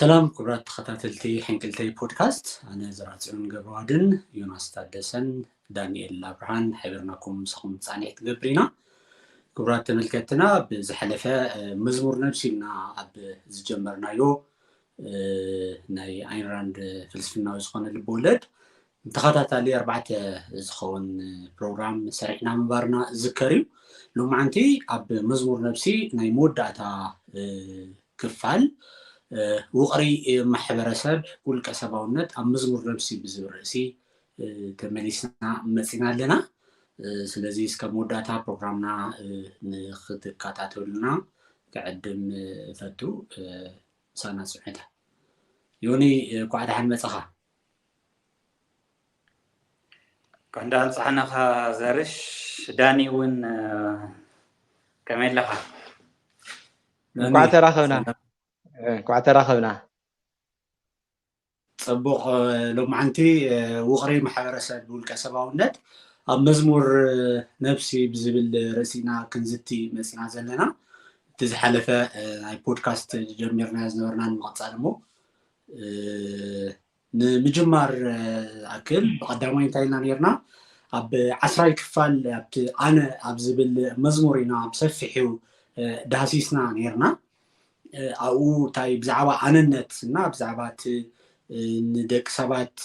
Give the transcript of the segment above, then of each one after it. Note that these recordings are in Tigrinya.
سلام كبرات تخطاتلتي حنكلتي بودكاست أنا زرعتون جبرادن يوناس تادسن دانيال لابرهان حبرناكم سخم تصانيح تقبرينا كبرات تملكتنا بزحلفة مزمور نفسينا أب زجمرنا يو ناي أين راند فلسفنا وزخون البولد تخطاتالي أربعة زخون بروغرام سريحنا مبارنا ذكري لو معنتي أب مزمور نفسي ناي مودة كفال وقري محبرسب ولك سباونت أم مزمور نفسي بزورسي تمليسنا مسينا لنا سلازي سكموداتا بروغرامنا نخد كاتاتولنا قعدم فتو سانا سمعتها يوني قعد حن مصخا كندال صحناها زارش داني ون كمان لها قعدت راخونا صبوق لو معنتي وقري محبرسب ولك سباونت أم مزمور نفسي بزبل رسينا كنزتي مسينا زلنا تزحلفة هاي بودكاست جميرنا زنورنا نقصالمو نمجمار أكل بقدامين تايلنا نيرنا أب عسراي كفال أنا أبزبل مزمورنا بسفحيو دهسيسنا نيرنا أو تاي بزعبا أنا نتسنا بزعبات ندك سبات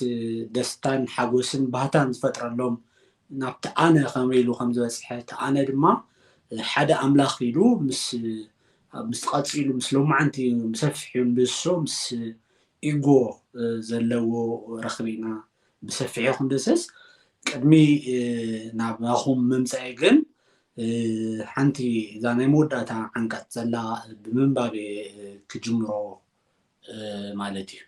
دستان حاجوسن بهتان فترة لهم نبت أنا خميلو خمسة سحات أنا دما حدا أملاخ فيلو مس قاتيلو مس لو معنتي مسفحين بسو مس إيجو زلوا رخبينا مسفحي خندسس قدمي ناباخم ممسايجن حنتي زاني موداتا عنكت زلا بمنبابي كجمرو مالتي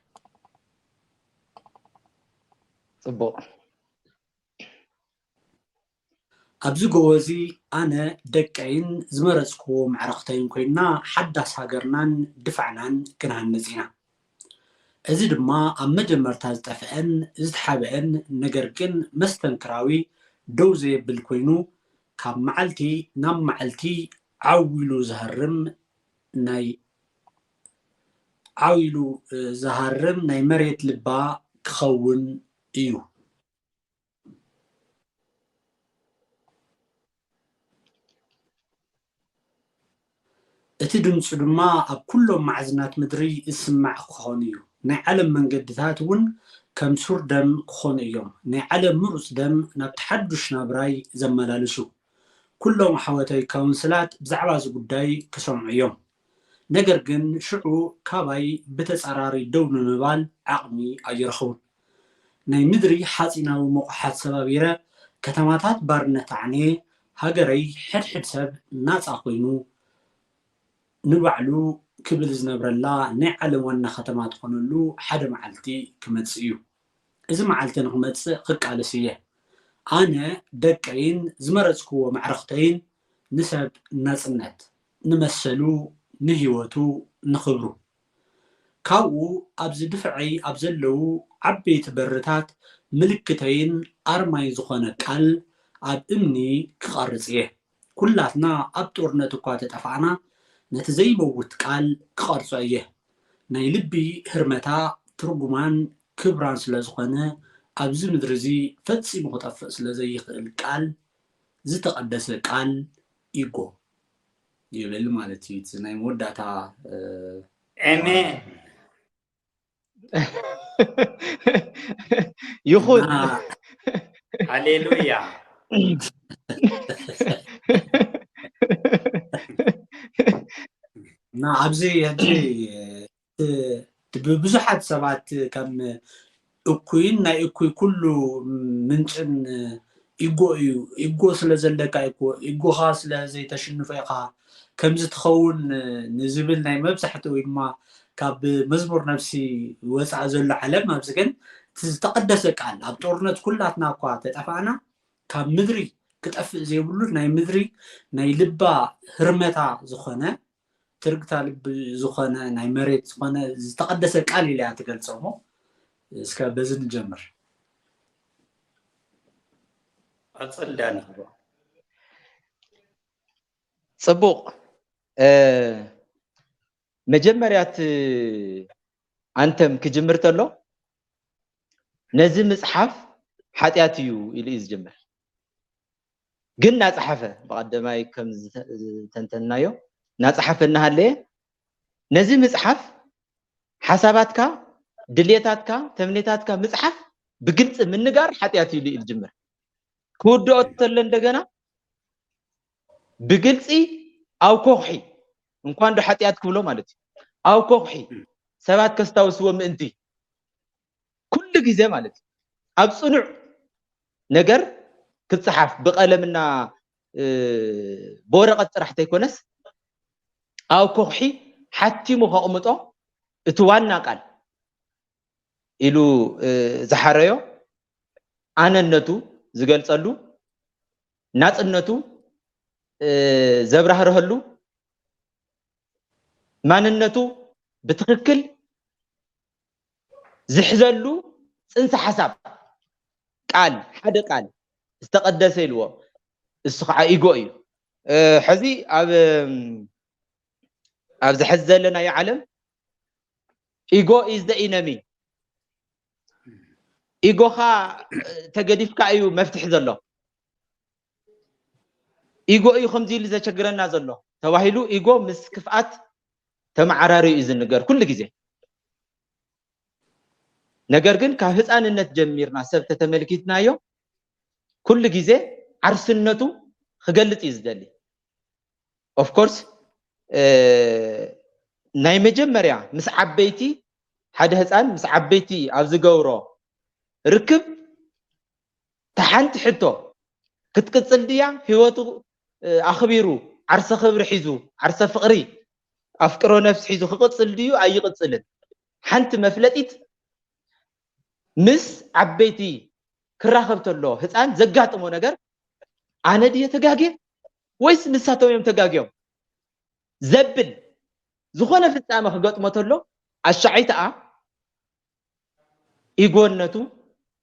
صبو أبزو جوازي أنا دكين زمرسكو معرختين كوينا حدث هاجرنان دفعنان كنا هنزينا أزيد ما أما جمرتاز تفعن زدحابن نجركن مستنكراوي دوزي بالكوينو كاب معلتي نام معلتي عويلو زهرم ناي عويلو زهرم ناي مريت لبا كخون إيو اتدمص دما اب كلهم معزنات مدري اسمع خونيو ناي عالم منقدتات ون كم سور دم خونيوم ناي عالم مرس دم نبتحدش نابراي زملالسو كلهم حواتي كونسلات بزعبا زقداي كسمعيوم نقرقن شعو كاباي بتسعراري دون مبال عقمي ايرخون ناي مدري حاسينا وموقحات سبابيرا كتماتات بارنت عني هاقري حد سب ناس اخوينو نبعلو كبل زنبرلا نعلم وانا ختمات خنلو حدا معلتي كمتسيو إذا معلتي نخمتس قك على سيه أنا دكين زمرتكو معرختين نسب ناسنت نمثلو نهيوتو نخبرو كاو أبز دفعي أبزلو عبيت برتات ملكتين أرماي زخونة قال أب إمني كقارسيه كلاتنا أبطورنتو كواتت أفعنا نتزي موت قال كقارسو أيه ناي لبي هرمتا ترجمان كبران سلازخانة أبز مدرزي فتسي مخطف سلازي القال زي تقدس قال إيجو يبل مالتي ناي موداتا آمين يخوت هللويا نا أبزي هجي ببزحات سبات كم أكوين نا أكوي كله منشن إيجو سلازلكا إيجو خاص لزي تشنفيقا كم زتخون نزبل ناي مبسحتو إما كاب مزمور نفسي وسع زل علم مبسكن تقدس قال أبطورنت كلاتنا قوات تفعنا كاب مدري كتقفل زي بلور ناي مدري ناي لبا هرمتا زخونه ترقتا لب زخونه ناي مريت زخونه تقدس قال اللي تقلصومو اسكا بزن نجمر أتصدقني صبوق مجمريات أنتم كجمرت له نزم مصحف حتياتيو إلى إزجمر قلنا صحفة بعد ما يكم تنتنايو نصحف إنها ليه نزم مصحف حساباتك دليتاتك تمنيتاتك مصحف بقلت من نجار حتياتيو إلى إزجمر كودو أتلن دجنا بقلتي أو كوحي እንኳን ዶ ኃጢያት ክብሎ ማለት አው ኮኺ ሰባት ከስታውስዎም እንት ኩሉ ግዜ ማለት ኣብ ጽኑዕ ነገር ክጽሐፍ በቀለምና በወረቀት ጥራሕተ ይኮነስ አው ኮኺ ሓቲሙ ከቕምጦ እቲ ዋና ቃል ኢሉ ዝሓረዮ ኣነነቱ ዝገልጸሉ ናጽነቱ ዘብራህርህሉ ማንነቱ بتخكل زحزلو ጽንሰ ሐሳብ ቃል ሓደ ቃል استقدس يلو እስخع ኢጎ እዩ ሕዚ ኣብ ዝሕዘለና የዓለም ego is the enemy ego ኻ ተገዲፍካ እዩ መፍትሕ ዘሎ ego እዩ ከምዚ ኢሉ ዘቸግረና ዘሎ ተባሂሉ ego ምስ ክፍኣት ተማዓራሪ እዩ ዝንገር ኩሉ ግዜ ነገር ግን ካብ ህፃንነት ጀሚርና ሰብ ተተመልኪትናዮ ኩሉ ግዜ ዓርስነቱ ክገልጽ እዩ ዝደሊ of course ናይ መጀመርያ ምስ ዓበይቲ ሓደ ህፃን ምስ ዓበይቲ ኣብ ዝገብሮ ርክብ ተሓንቲ ሕቶ ክትቅጽል ድያ ህይወቱ ኣኽቢሩ ዓርሰ ክብሪ ሒዙ ዓርሰ ፍቕሪ ኣፍቅሮ ነፍስ ሒዙ ክቅጽል ድዩ ኣይቅጽልን ሓንቲ መፍለጢት ምስ ዓበይቲ ክራኸብ ተሎ ህፃን ዘጋጥሞ ነገር ኣነ ድየ ተጋጌ ወይስ ንሳቶም እዮም ተጋጌዮም ዘብል ዝኾነ ፍጻመ ክገጥሞ ተሎ ኣሻዒትኣ ኢጎነቱ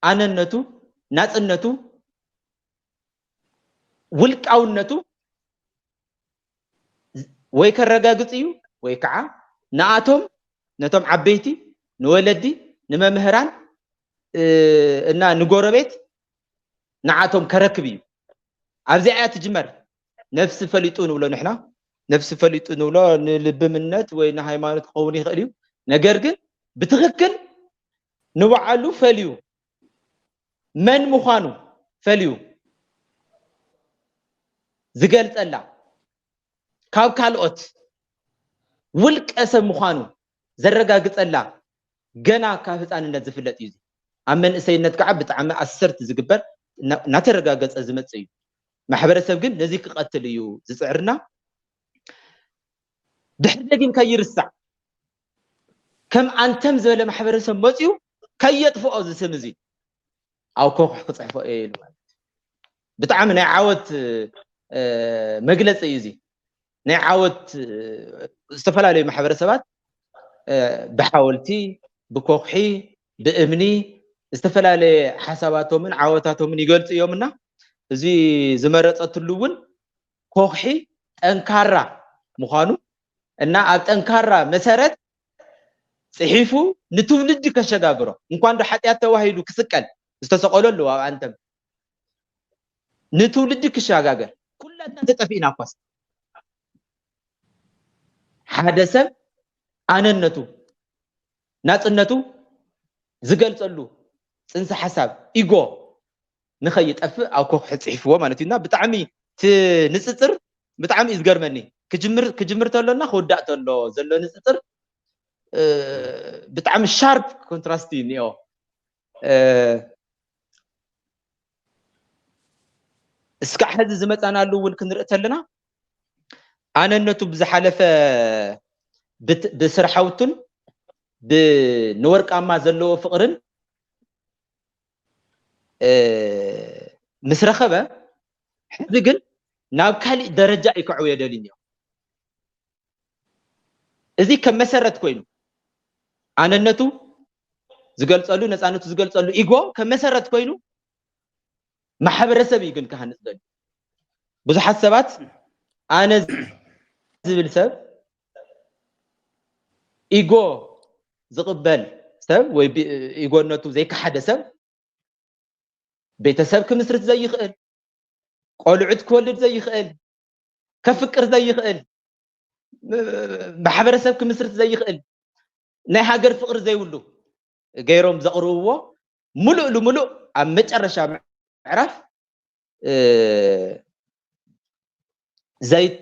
ኣነነቱ ናጽነቱ ውልቃውነቱ ወይ ከረጋግጽ እዩ ወይ ከዓ ንኣቶም ነቶም ዓበይቲ ንወለዲ ንመምህራን እና ንጎረቤት ንዓቶም ከረክብ እዩ ኣብዚ ኣያ ትጅመር ነፍሲ ፈሊጡ ንብሎ ንሕና ነፍሲ ፈሊጡ ንብሎ ንልብምነት ወይ ንሃይማኖት ክኸውን ይኽእል እዩ ነገር ግን ብትኽክል ንባዕሉ ፈልዩ መን ምዃኑ ፈልዩ ዝገልጸላ ካብ ካልኦት ውልቀ ሰብ ምዃኑ ዘረጋግጸላ ገና ካብ ህፃንነት ዝፍለጥ እዩ ኣብ መንእሰይነት ከዓ ብጣዕሚ ኣሰርት ዝግበር ናተረጋገጸ ዝመጽእ እዩ ማሕበረሰብ ግን ነዚ ክቐትል እዩ ዝጽዕርና ድሕሪ ግን ከይርሳዕ ከም አንተም ዝበለ ማሕበረሰብ መጽኡ ከየጥፍኦ ዝስም እዚ ኣው ኮኽ ክጽሕፎ ኢሉ ብጣዕሚ ናይ ዓወት መግለጽ እዩ እዚ ናይ ዓወት ዝተፈላለዩ ማሕበረሰባት ብሓወልቲ ብኮኺ ብእምኒ ዝተፈላለዩ ሓሳባቶምን ዓወታቶምን ይገልጽ እዮምና እዚ ዝመረጸትሉውን ኮኺ ጠንካራ ምዃኑ እና ኣብ ጠንካራ መሰረት ጽሒፉ ንትውልድ ከሸጋግሮ እንኳን ዶ ኃጢአት ተዋሂዱ ክስቀል ዝተሰቀለሉ ኣብ አንተም ንትውልድ ክሸጋገር ኩላትና ተጠፊእና ኳስ ሓደ ሰብ ኣነነቱ ናጽነቱ ዝገልጸሉ ጽንሰ ሐሳብ ኢጎ ንኸይጠፍእ ኣብ ኮኽ ጽሒፍዎ ማለት እዩና ብጣዕሚ ንጽጽር ብጣዕሚ ይዝገርመኒ ክጅምር ተሎና ክውዳእ ተሎ ዘሎ ንጽጽር ብጣዕሚ ሻርፕ ኮንትራስት እዩ እስካዕ ሕዚ ዝመጻናሉ እውን ክንርኢ ተለና ኣነነቱ ብዝሓለፈ ብስርሓውቱን ብንወርቃማ ዘለዎ ፍቕርን ምስ ረኸበ ሕዚ ግን ናብ ካሊእ ደረጃ ይክዕው የደልኝ እዚ ከም መሰረት ኮይኑ ኣነነቱ ዝገልጸሉ ነፃነቱ ዝገልጸሉ ኢጎ ከም መሰረት ኮይኑ ማሕበረሰብ ይግን ካህንጽ ደል ብዙሓት ሰባት ኣነ ዝብል ሰብ ኢጎ ዝቕበል ሰብ ወይ ኢጎነቱ ዘይከሓደ ሰብ ቤተሰብ ክምስርት ዘይኽእል ቆልዑት ክወልድ ዘይኽእል ከፍቅር ዘይኽእል ማሕበረሰብ ክምስርት ዘይኽእል ናይ ሃገር ፍቅሪ ዘይብሉ ገይሮም ዘቕርብዎ ሙሉእ ልሙሉእ ኣብ መጨረሻ ምዕራፍ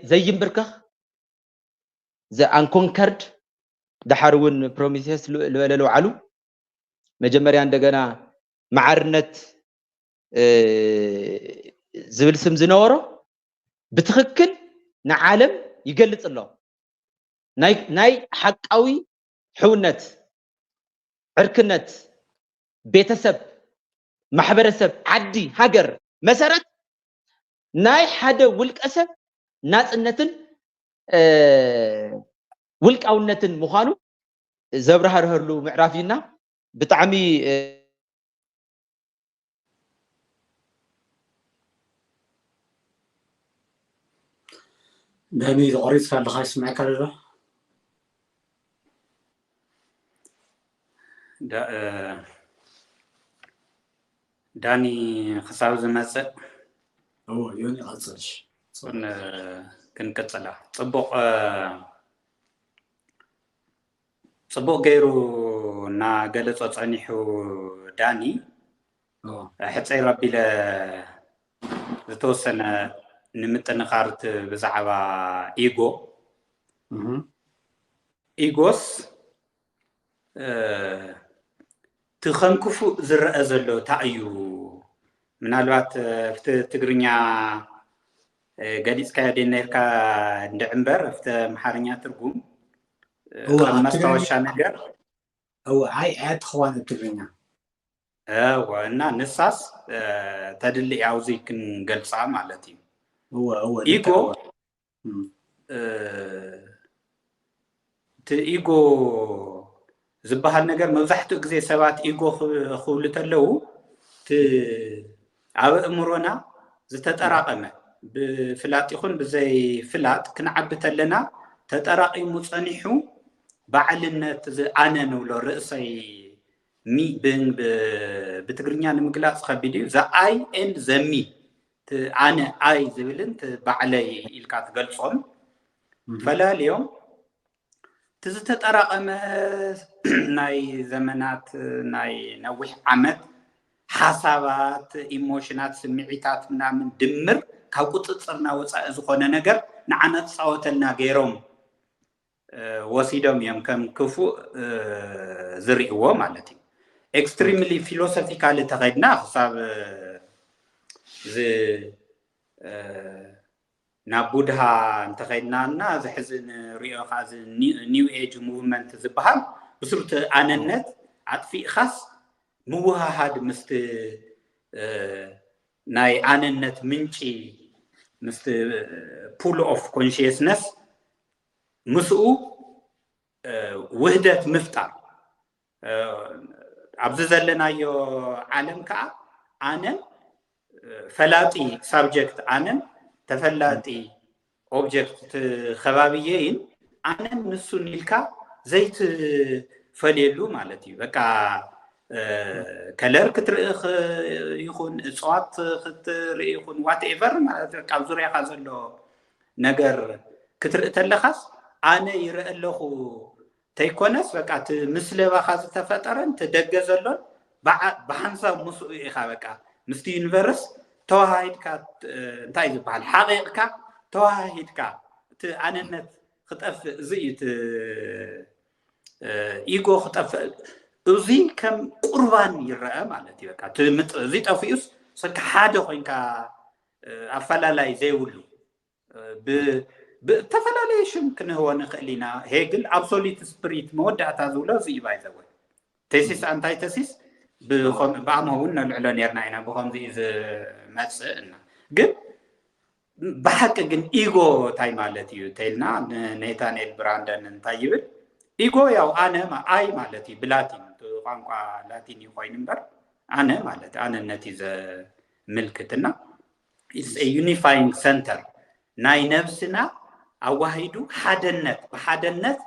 ዘይንብርከኽ the unconquered دحر ون بروميثيوس لبللو علو مجمريا እንደገና معرነት ዝብል ስም ዝነበሮ ብትኽክል ንዓለም ይገልጽ ኣሎ ናይ ሓቃዊ ሕውነት ዕርክነት ቤተሰብ ማሕበረሰብ ዓዲ ሃገር መሰረት ናይ ሓደ ውልቀሰብ ናጽነትን ውልቃውነትን ምዃኑ ዘብራህርህሉ ምዕራፍ ኢና ብጣዕሚ دامي قريت كان لخايس معك على داني خصاو زماسة هو يوني غصش كنكتلا صبوق غيرو نا قلت صنيحو داني حتى ربي لا زتوسنا نمتنخارت بزعبا إيغوس تخنكفو زرق زلو تأيو من الوقت في تقرنيا قديس كايدين نيركا ندعنبر في محارنيا ترقوم هو مستوشا نقر هو عاي عاد خوان التقرنيا وانا نساس تدلي عاوزي كن قلصا مالتي هو إيغو إيغو زبهال نجار مبزحتو كزي سبات إيغو خولتلو عاو أمرونا زتتراقمه بفلات يخون بزي فلات كنعبت لنا تتراقي مصنيحو بعلنت أنا نولو رأسي مي بين بتقرنيا نمقلاص خبيديو ذا أي إند ذا مي أنا أي زبلنت بعلي إلكات قلصون فلا اليوم تزتتراقم ناي زمنات ناي نوح عمد حسابات إيموشنات سمعيتات من دمر كاو قصصرنا وصا زخونه ነገር ንዓና ጻወተልና ገይሮም ወሲዶም የም ከም ክፉ ዝሪእዎ ማለት እዩ ኤክስትሪምሊ ፊሎሶፊካሊ ተኸድና حساب ዝ ናቡድሃ እንተኸድናና ዝሕዝን ሪኦ ኻዝ ኒው ኤጅ ሙቭመንት ዝበሃል ብስሩት ኣነነት ኣጥፊእኻስ ምውሃሃድ ምስቲ ናይ ኣነነት ምንጪ ምስቲ ፑል ኦፍ ኮንሽስነስ ምስኡ ውህደት ምፍጣር ኣብዚ ዘለናዮ ዓለም ከዓ ኣነን ፈላጢ ሳብጀክት ኣነን ተፈላጢ ኦብጀክት ከባቢየይን ኣነን ንሱን ኢልካ ዘይት ፈሌሉ ማለት እዩ በቃ كلر كتريخ يكون صوت كتري يكون whatever ما كابزوريا خازلو نجر كتر تلخص أنا يرى له تيكونس وقت مثل وخاز تفترن تدجزلون بحنسا مسؤول خابك مستي يونيفرس توهايد كات تايز بحال حقيقة توهايد كات أنا نت خطف زيت إيجو خطف أزي كم قربان يرى مالتي بقى تمت زيت أفيوس سك حاجة خوينكا أفلا زي ولو بتفلا ليشم كنا هو نخلينا هيجل absolute spirit مودة تعزوله زي بايزوي تيسيس أنتاي تيسيس بخم بعمه ولنا الإعلان يرناينا بخم زي مسألنا جد بحق جن إيجو تاي مالتي تيلنا نيتانيل براندن تايبل إيجو ياو أنا ما أي مالتي بلاتين ቋንቋ ላቲን ይቆይንበር አነ ማለት አነነት ይዘ ምልክትና is a unifying center ናይ ነፍስና አዋሂዱ ሓደነት በሓደነት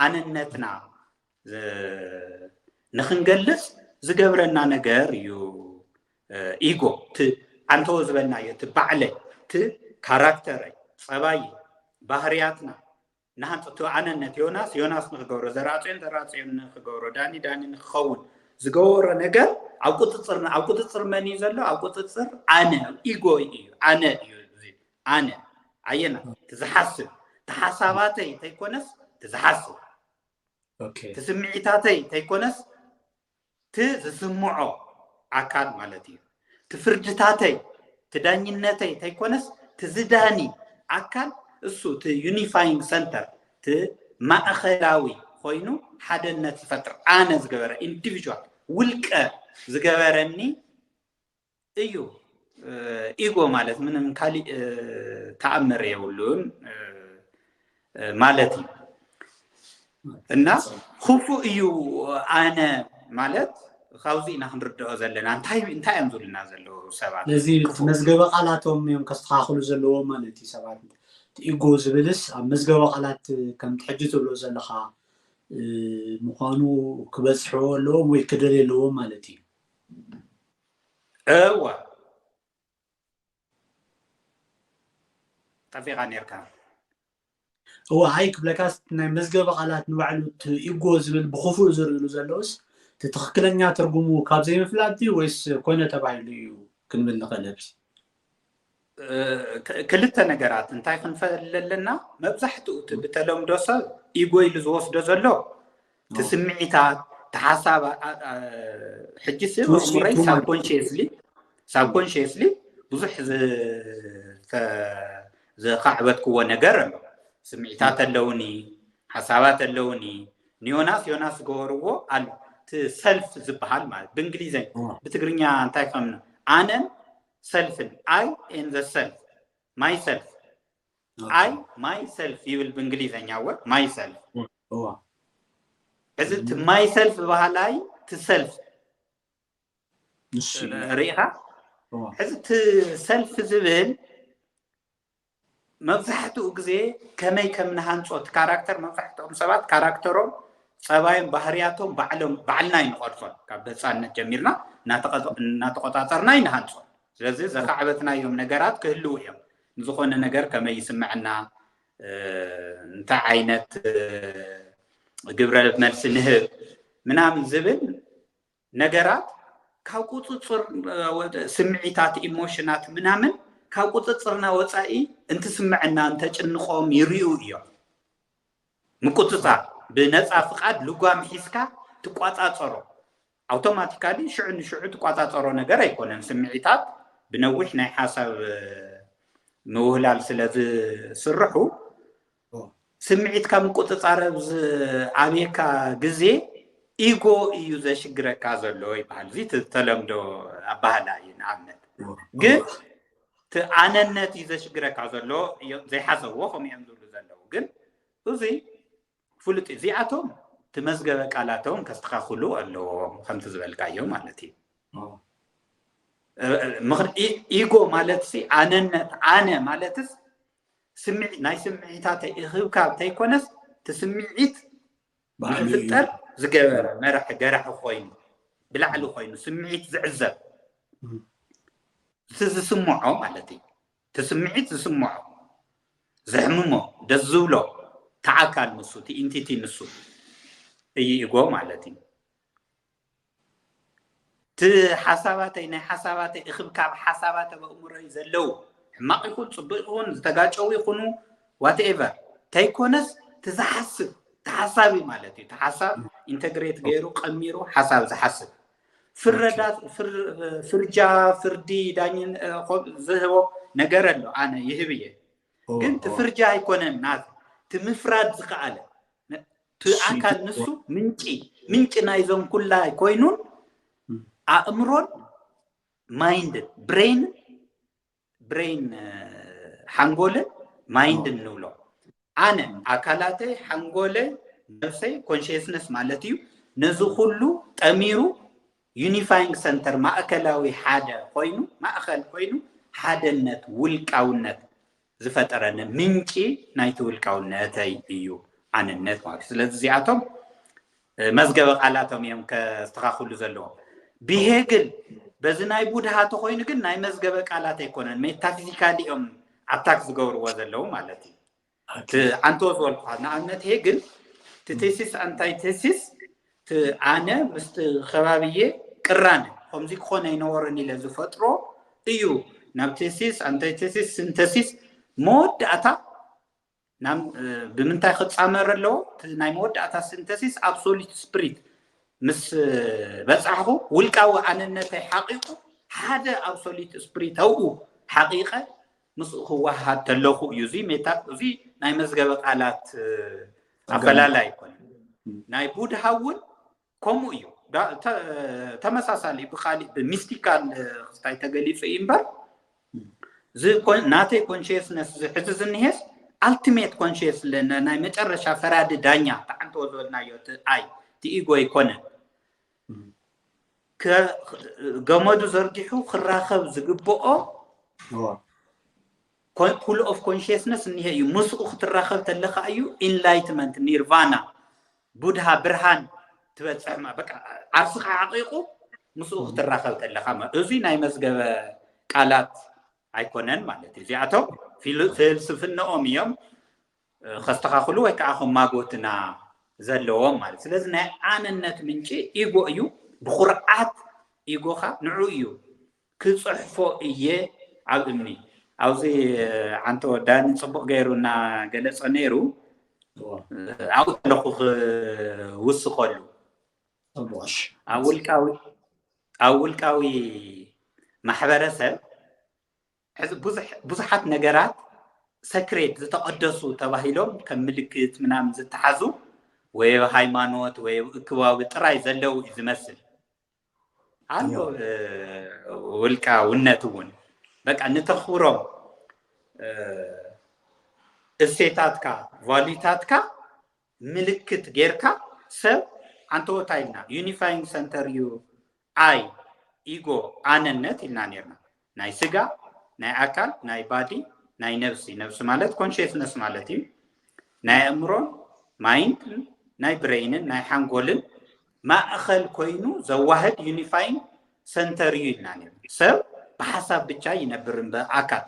አነነትና ንኽንገልጽ ዝገብረና ነገር እዩ ኢጎ አንተ ዝበልና ቲ ባዕለይ ቲ ካራክተረይ ጸባይ ባህርያትና ናሃንጽቱ ኣነነት ዮናስ ንኽገብሮ ዘራጽዮን ንኽገብሮ ዳኒ ንኽኸውን ዝገብሮ ነገር ኣብ ቁጥጥር መን እዩ ዘሎ ኣብ ቁጥጥር ኣነ ኢጎ እዩ ኣነ እዩ ኣነ ኣየና ትዝሓስብ ተሓሳባተይ ተይኮነስ ትዝሓስብ ትስምዒታተይ ተይኮነስ ትዝስምዖ ኣካል ማለት እዩ ትፍርድታተይ ትዳኝነተይ ተይኮነስ ትዝዳኒ ኣካል እሱ ቲ ዩኒፋይንግ ሰንተር ቲ ማእኸላዊ ኮይኑ ሓደነት ዝፈጥር ኣነ ዝገበረ ኢንዲቪጁዋል ውልቀ ዝገበረኒ እዩ ኢጎ ማለት ምንም ካሊእ ተኣምር የብሉን ማለት እዩ እና ክፉእ እዩ ኣነ ማለት ካብዚ ኢና ክንርድኦ ዘለና እንታይ እዮም ዝብሉና ዘለዉ ሰባት ነዚ መዝገበ ቃላቶም እዮም ከስተኻኽሉ ዘለዎም ማለት እዩ ሰባት ኢጎ ዝብልስ ኣብ መዝገበ ቃላት ከም ትሕጂ ትብሎ ዘለኻ ምዃኑ ክበፅሕዎ ኣለዎም ወይ ክደልዩ ኣለዎም ማለት እዩ እዋ ጠፊቓ ነርካ هو هاي كبلكاس مزجب قالات نوعلو ኢጎ ዝብል ብخفوء ዝርኢሉ ዘለውስ ትክክለኛ ትርጉሙ ካብ ዘይምፍላጥ ወይስ ኮነ ተባሂሉ እዩ ክንብል ንኽእልስ ክልተ ነገራት እንታይ ክንፈልለና መብዛሕትኡ ብተለምዶ ሰብ ኢጎ ኢሉ ዝወስዶ ዘሎ ትስምዒታት ተሓሳብ ሕጂ ሰብ ምራይ ሳብኮንሽስሊ ብዙሕ ዝኻዕበትክዎ ነገር ኣሎ ስምዒታት ኣለውኒ ሓሳባት ኣለውኒ ዮናስ ገበርዎ ኣሎ ቲ ሰልፍ ዝበሃል ማለት ብእንግሊዘኛ ብትግርኛ እንታይ ከምነ ኣነን ሰልፍን I in the self myself I myself ይብል ብእንግሊዘኛ ወ myself እዚ ቲ myself በሃላይ ቲ ሰልፍ ሪኢኻ እዚ ቲ ሰልፍ ዝብል መብዛሕትኡ ግዜ ከመይ ከም ንሃንጾት ካራክተር መብዛሕትኦም ሰባት ካራክተሮም ጸባይን ባህርያቶም ባዕልና ይንቆርጾን ካብ ህፃንነት ጀሚርና እናተቆጣጠርና ይንሃንጾ ስለዚህ ዘኻዕበትናዮም ነገራት ክህልው እዮም ንዝኾነ ነገር ከመይ ይስምዐና እንታይ ዓይነት ግብረ መልሲ ንህብ ምናምን ዝብል ነገራት ካብ ቁፅፅር ስምዒታት ኢሞሽናት ምናምን ካብ ቁፅፅርና ወፃኢ እንትስምዐና እንተጭንቆም ይርዩ እዮም ምቁፅፃር ብነፃ ፍቃድ ልጓም ሒዝካ ትቋፃፀሮ ኣውቶማቲካሊ ሽዑ ንሽዑ ትቋፃፀሮ ነገር ኣይኮነን ስምዒታት ብነዊሕ ናይ ሓሳብ ምውህላል ስለዝስርሑ ስምዒትካ ምቁፅፃር ኣብየካ ግዜ ኢጎ እዩ ዘሽግረካ ዘሎ ይበሃል እዚ ተለምዶ ኣባህላ እዩ ንኣብነት ግን ቲ ኣነነት እዩ ዘሽግረካ ዘሎ ዘይሓሰብዎ ከምኡ እዮም ዝብሉ ዘለዉ ግን እዚ ፍሉጥ እዚኣቶም ትመዝገበ ቃላቶም ከስተኻኽሉ ኣለዎም ከምቲ ዝበልካዮ ማለት እዩ ኢጎ ማለት ኣነነት ኣነ ማለትስ ስምዒት ናይ ስምዒታተይ እኽብካብ ተይኮነስ ትስምዒት ንክፍጠር ዝገበረ መራሒ ገራሒ ኮይኑ ብላዕሊ ኮይኑ ስምዒት ዝዕዘብ ዝስምዖ ማለት እዩ ትስምዒት ዝስምዖ ዘሕምሞ ደስ ዝብሎ ተዓካል ንሱ ቲ ኢንቲቲ ንሱ ኢጎ ማለት እዩ ቲ ሓሳባተይ ናይ ሓሳባተይ እኽብካብ ሓሳባተ በእሙሮይ ዘለው ሕማቕ ይኹን ፅቡቅ ይኹን ዝተጋጨው ይኹኑ ዋትኤቨር ተይኮነስ ትዝሓስብ ተሓሳቢ ማለት እዩ ተሓሳብ ኢንተግሬት ገይሩ ቀሚሩ ሓሳብ ዝሓስብ ፍርጃ ፍርዲ ዳኝን ዝህቦ ነገር ኣሎ ኣነ ይህብ እየ ግን ትፍርጃ ኣይኮነን ናት ትምፍራድ ዝከኣለ ትኣካል ንሱ ምንጭ ናይዞም ኩላይ ኮይኑን ኣእምሮን ማይንድን ብሬን ሓንጎልን ማይንድን ንብሎ ኣነ ኣካላተይ ሓንጎለይ ነፍሰይ ኮንሽስነስ ማለት እዩ ነዚ ኩሉ ጠሚሩ ዩኒፋይንግ ሰንተር ማእከላዊ ሓደ ኮይኑ ማእከል ኮይኑ ሓደነት ውልቃውነት ዝፈጠረኒ ምንጪ ናይቲ ውልቃውነተይ እዩ ኣነነት ማለት ስለዚ እዚኣቶም مزجب قالاتهم يوم كاستخاخلو زلوا بيهجل بزناي بودها تخوين جن ناي مزجب قالات يكونن ميتافيزيكالي يوم اتاك زغور وزلوا مالتي أنتو زول قادنا أنت هيجل تتيسيس أنتي تيسيس أنا مست خبابية كران هم زي خونه ينورني لزفترو إيو نام تيسيس أنتي تيسيس سنتيسيس مود أتا نام بمنتاي خد سامر له ناي مود أتا سنتيسيس absolute spirit مس بس أخو ولكاو أنا نتاي حقيقة هذا absolute spirit هو حقيقة مس هو هذا تلوخو يزي ميتا زي ناي مزجب قالات أفلا يكون ناي بود هاول كومو يو تمساسالي بخالي بميستيكال خستاي تغلي في إمبر زي ناتي كونشيسنس زي حزز النهس ultimate conscious لنا ناي مترشا فراد دانيا تعنتو زولنا يوت أي تيجو يكون كجمادو زرقيحو خراخب زقبؤو full of consciousness نهي مسق اختراخب تلخا أيو enlightenment nirvana بودها برهان تبصح ما بقى عرسخ عقيقو مسق اختراخب تلخا ما ازي ناي مزجب قالات ايكونن مالتي زياتو في فلسفنهم يوم خستخاخلو ويكاخم ماغوتنا زلوهم مالت ስለዚህ ናይ ኣነነት ምንጪ ኢጎ እዩ ብኹርዓት ኢጎኻ ንዑ እዩ ክጽሕፎ እየ ኣብ እምኒ ኣብዚ አንተ ዳን ጽቡቅ ገይሩና ገለጸ ነይሩ አው ለኹ ውስኸሉ طبعش ኣውልቃዊ ማሕበረሰብ ብዙሓት ነገራት ሰክሬት ዝተቀደሱ ተባሂሎም ከም ምልክት ምናምን ዝተሓዙ ወይ ሃይማኖት ወይ እክባዊ ጥራይ ዘለው ዝመስል አሎ ውልቃውነቱን በቃ ንተኽብሮም እሴታትካ ቫሊታትካ ምልክት ጌርካ ሰብ አንተ ወታይና ዩኒፋይንግ ሰንተር ዩ አይ ኢጎ አነነት ኢልና ነርና ናይ ስጋ ናይ አካል ናይ ባዲ ናይ ነፍሲ ማለት ኮንሽስነስ ማለት እዩ ናይ አእምሮ ማይንድ ናይ ብሬንን ናይ ሃንጎልን ማእኸል ኮይኑ ዘዋህድ ዩኒፋይንግ ሰንተር ዩ ኢልና ነርና ሰብ በሐሳብ ብቻ ይነብርን በአካል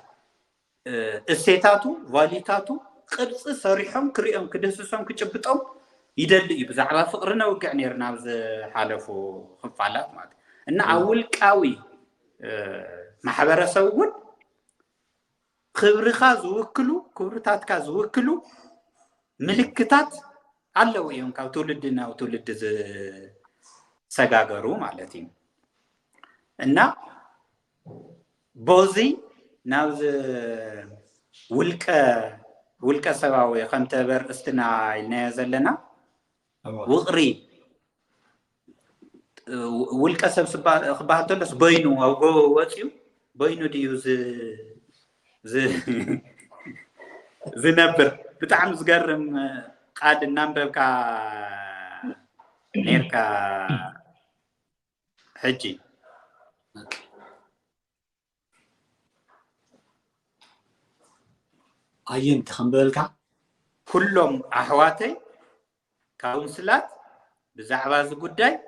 እሴታቱ ቫሊታቱ ቅርጽ ሰሪሖም ክሪኦም ክደስሶም ክጭብጦም ይደልዩ ብዛዕባ ፍቅሪ ነው ግዕ ነርና ብዝሓለፉ ክፋላት ማለት እና አውልቃዊ ማሕበረሰቡን ክብርኻ ዝውክሉ ክብርታትካ ዝውክሉ ምልክታት አለው እዮም ካብ ትውልድና ትውልድ ዝሰጋገሩ ማለት እዩ እና ቦዚ ናብዝ ውልቀ ሰባዊ ከምተ በርእስትና ኢልናዮ ዘለና ውቕሪ ውልቀ ሰብ ክበሃል ተሎስ በይኑ ኣብ ጎቦ ወፂኡ በይኑ ድዩ ዝነብር ብጣዕሚ ዝገርም ቃል እናንበብካ ነርካ ሕጂ أينت خنبلك كلهم أحواتي كونسلات بزعبا زقداي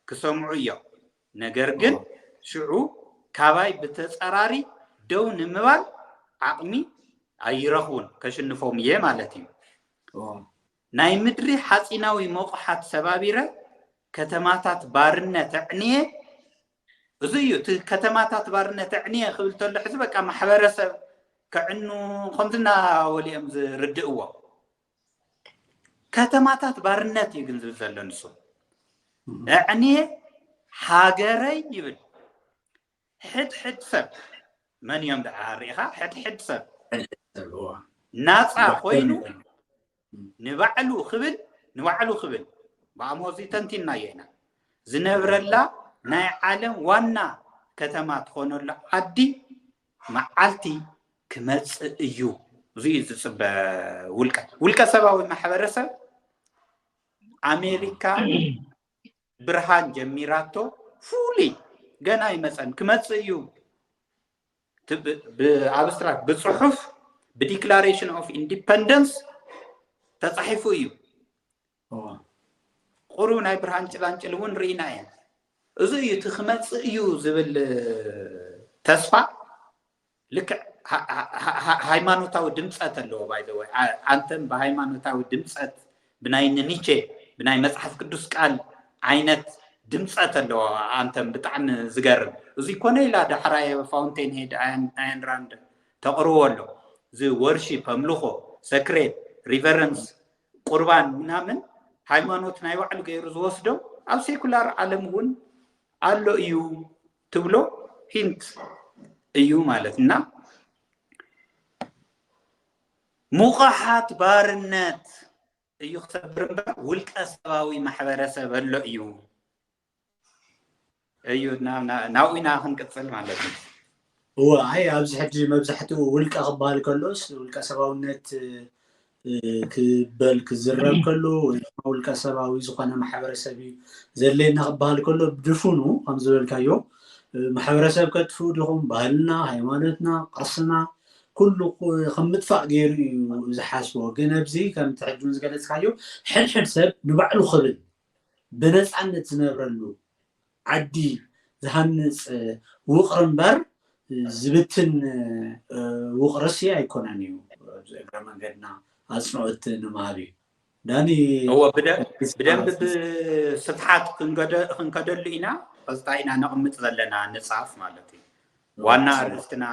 كسمعوا نجرجن شعو كاباي بتسراري دون مبال عقمي أيرخون كشنفهم مالتي ناي مدري حسيناوي موقحات سبابيرة كتماتات بارنة تعنيه زيو كتماتات بارنة تعنيه خبلت له حسبك أما حبرسه كأنه خمسنا وليم ردقوا كتماتات بارنات يجنزل زلنسو يعني حاجري يبل حد سب من يوم دعاريها حد سب ناس خوينو نبعلو خبل بعموزي تنتينا ينا زنبر الله ناي عالم وانا كتمات خونو الله عدي معالتي كمص እዩ زي ዝጽበ ውልቀ ሰባዊ ማሕበረሰብ አሜሪካ ብርሃን ጀሚራቶ ፉሊ ገና ይመጸን ክመጽ እዩ በአብስትራክት በጽሑፍ በዲክላሬሽን ኦፍ ኢንዲፔንደንስ ተጻሒፉ እዩ تقرو ناي برهان ጭላንጭል እውን ሪና እየ እዚ እቲ ክመጽእ እዩ ዝብል ተስፋ ልክ ሃይማኖታዊ ድምጸት ኣለዎ ባይ ዘ ወይ አንተም በሃይማኖታዊ ድምጸት ብናይ ኒቼ ብናይ መጽሐፍ ቅዱስ ቃል ዓይነት ድምጸት ኣለዎ አንተም ብጣዕሚ ዝገርም እዚ ኮነ ኢላ ዳሕራይ ፋውንቴን ሄድ አያን ራንድ ተقርዎ ኣሎ ዚ ወርሺፕ አምልኾ ሰክሬት ሪቨረንስ ቁርባን ምናምን ሃይማኖት ናይ ባዕሉ ገይሩ ዝወስዶ ኣብ ሴኩላር ዓለም እውን አሎ እዩ ትብሎ ሂንት እዩ ማለትና ሙኻሓት ባርነት እዩ ክሰብር እምበር ውልቀ ሰባዊ ማሕበረሰብ ኣሎ እዩ እዩ ናውኢና ክንቅፅል ማለት እዩ አይ ኣብዚ ሕጂ መብዛሕትኡ ውልቀ ክበሃል ከሎስ ውልቀ ሰባውነት ክበል ክዝረብ ከሎ ወይ ውልቀ ሰባዊ ዝኾነ ማሕበረሰብ እዩ ዘለየና ክበሃል ከሎ ብድፉኑ ከም ዝበልካዮ ማሕበረሰብ ከጥፍኡ ዲኹም ባህልና ሃይማኖትና ቅርስና ኩሉ ከምጥፋእ ገይሩ እዩ ዝሓስቦ ግን ኣብዚ ከም ትሕጁን ዝገለጽካዮ ሕድሕድ ሰብ ንባዕሉ ክብል ብነፃነት ዝነብረሉ ዓዲ ዝሃንፅ ውቕር እምበር ዝብትን ውቕርሲ ኣይኮነን እዩ እግረ መንገድና አጽንዖት ንምሃብ እዩ ዳኒ هو بدنب بسفحات ክንከደሉ ኢና ቀዝታ ኢና ነቕምጥ ዘለና ንጻፍ ማለት እዩ ዋና አርስትና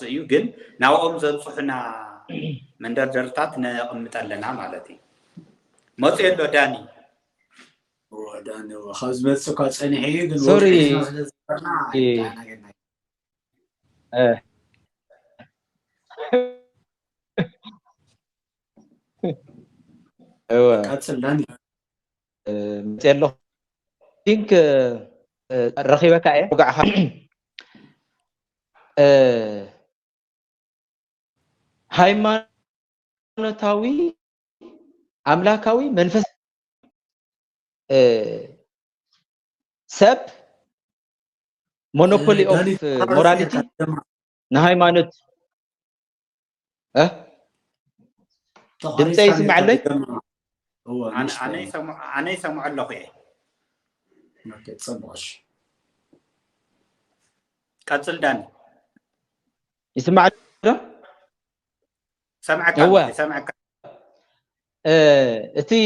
እዩ ግን ናውኦም ዘብጽሑና መንደርደርታት ነቕምጠለና ማለት እዩ መጽየሎ ዳኒ ዳኒ خاز መጽካ ጸኒሕ ግን ሶሪ ايوه كاتسلاني متيلو دينك رخيبك ايه وقع ሃይማኖታዊ አምላካዊ መንፈስ ሰብ ሞኖፖሊ ኦፍ ሞራሊቲ ንሃይማኖት ድምፀ ይስማዕ ኣለይ أنا يسمع الله خير. اوكي تصبحش. كاتل داني. يسمع له؟ سمعك. سمعك. أتي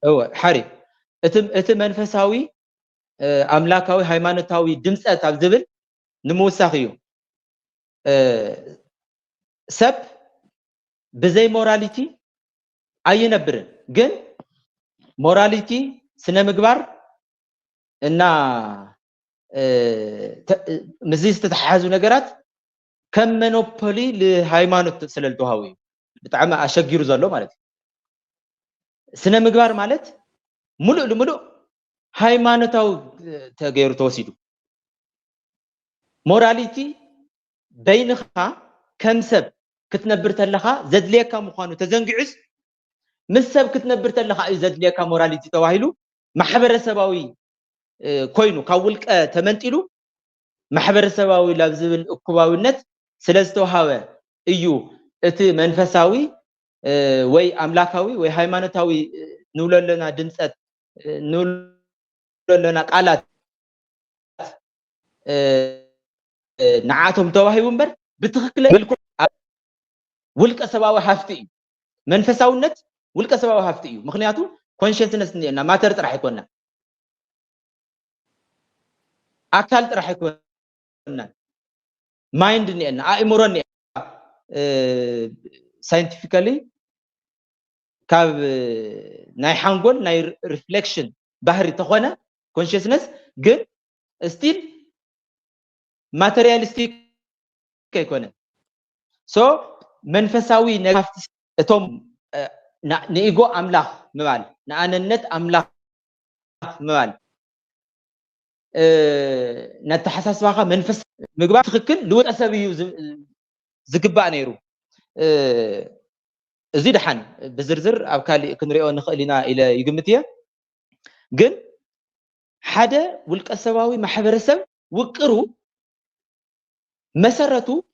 هو حري. أتي منفساوي أملاكاوي هيمانوتاوي دمسة تابزبل نموساخيو. سب بزي موراليتي አይነብርን ግን ሞራሊቲ ስነ ምግባር እና ምዝስ ተተሓዙ ነገራት ከም ሞኖፖሊ ለሃይማኖት ስለልተዋዊ በጣም አሸጊሩ ዘሎ ማለት ስነ ምግባር ማለት ሙሉእ ለሙሉእ ሃይማኖታዊ ተገይሩ ተወሲዱ ሞራሊቲ በይንኻ ከም ሰብ ክትነብር ተለኻ ዘድልየካ ምዃኑ ተዘንግዕስ مسب كتنبر تلخا يزدليكا موراليتي تواهيلو محبرسباوي كوينو كاولك تمنتيلو محبرسباوي لابزبل اكباوينت سلازتوهاوه ايو اتي منفساوي وي املاكاوي وي هايمانوتاوي نوللنا دمصت نوللنا قالات نعاتهم تواهيو امبر بتخكل ولك سباوي حفتي منفساوينت ولك سبب هافتي مخنياتو كونشنسنس نينا ماتر راح يكون اكل راح يكون مايند نينا ايمورن ساينتيفيكالي كاب ناي حانغول ناي ريفلكشن بحري تخونه كونشنسنس ግን ستيل ماتيريالستيك كيكون سو منفساوي نغافت اتوم نيجو أملاك مال نأننت أملاك مال نتحسس واقع منفس مقبل تخكل لود أسابيو زكبا نيرو زيد حن بزرزر أو كالي كنريو نخلينا إلى يقمتيه جن حدا ولك أسباوي محبرسب وكرو مسرته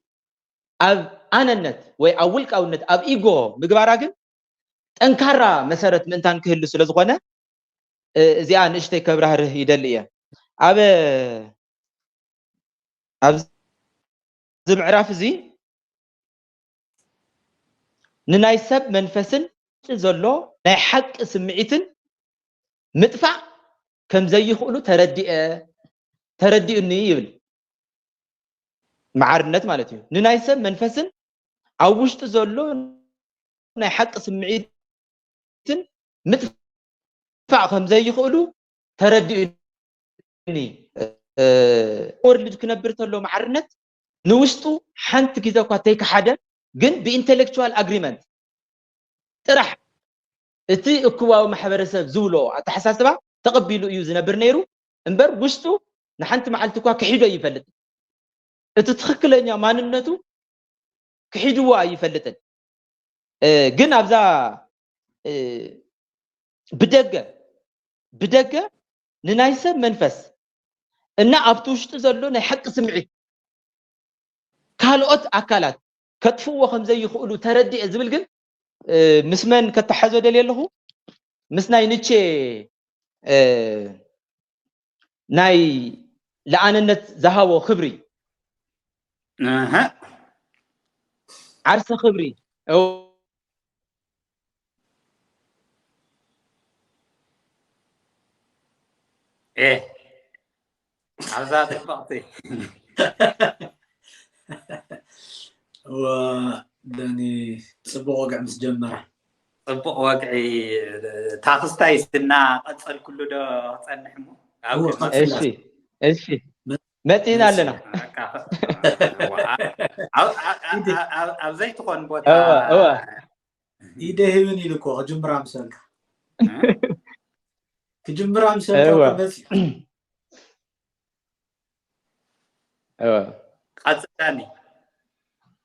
أب أننت وي أولك أو نت أب إيجو مقبل راجل انكارا مسارت منتان كهلو ስለዝኾነ እዚኣ ንእሽተይ ከብራህርህ ይደሊ እየ ኣብዚ ምዕራፍ እዚ ንናይ ሰብ መንፈስን ዘሎ ናይ ሓቂ ስምዒትን ምጥፋእ ከም ዘይኽእሉ ተረዲኡኒ ይብል ማዓርነት ማለት እዩ ንናይ ሰብ መንፈስን ኣብ ውሽጡ ዘሎ ናይ ሓቂ ስምዒትን ምጥፋእ ከም ዘይኽእሉ ተረዲኡኒ ወርልድ ክነብር ተሎ ማዓርነት ንውሽጡ ሓንቲ ግዜ እኳ ተይከሓደ ግን ብኢንተሌክቹዋል አግሪመንት ጥራሕ እቲ እኩባዊ ማሕበረሰብ ዝብሎ ኣተሓሳስባ ተቐቢሉ እዩ ዝነብር ነይሩ እምበር ውሽጡ ንሓንቲ መዓልቲ እኳ ክሒዶ ይፈልጥ እቲ ትክክለኛ ማንነቱ ክሒድዎ ኣይፈልጥን ግን ኣብዛ ብደገ ንናይ ሰብ መንፈስ እና ኣብቲ ውሽጡ ዘሎ ናይ ሓቂ ስምዒት ካልኦት ኣካላት ከጥፍዎ ከም ዘይኽእሉ ተረዲእ ዝብል ግን ምስመን ከተሓዞ ደል ኣለኹ ምስ ናይ ንቼ ናይ ለኣንነት ዝሃቦ ክብሪ ዓርሰ ክብሪ ኣብዛ ጥባቕቲ داني صبغ وقع مس جمرة صبغ وقع تاخستاي سنا قصل كله ده صنحمو እሺ መጥና ኣለና ኣብ ዘይትኾን ቦታ ይደህብን ይልኮ ጅምራ ምሰልካ كجمرة مسلك بس قصداني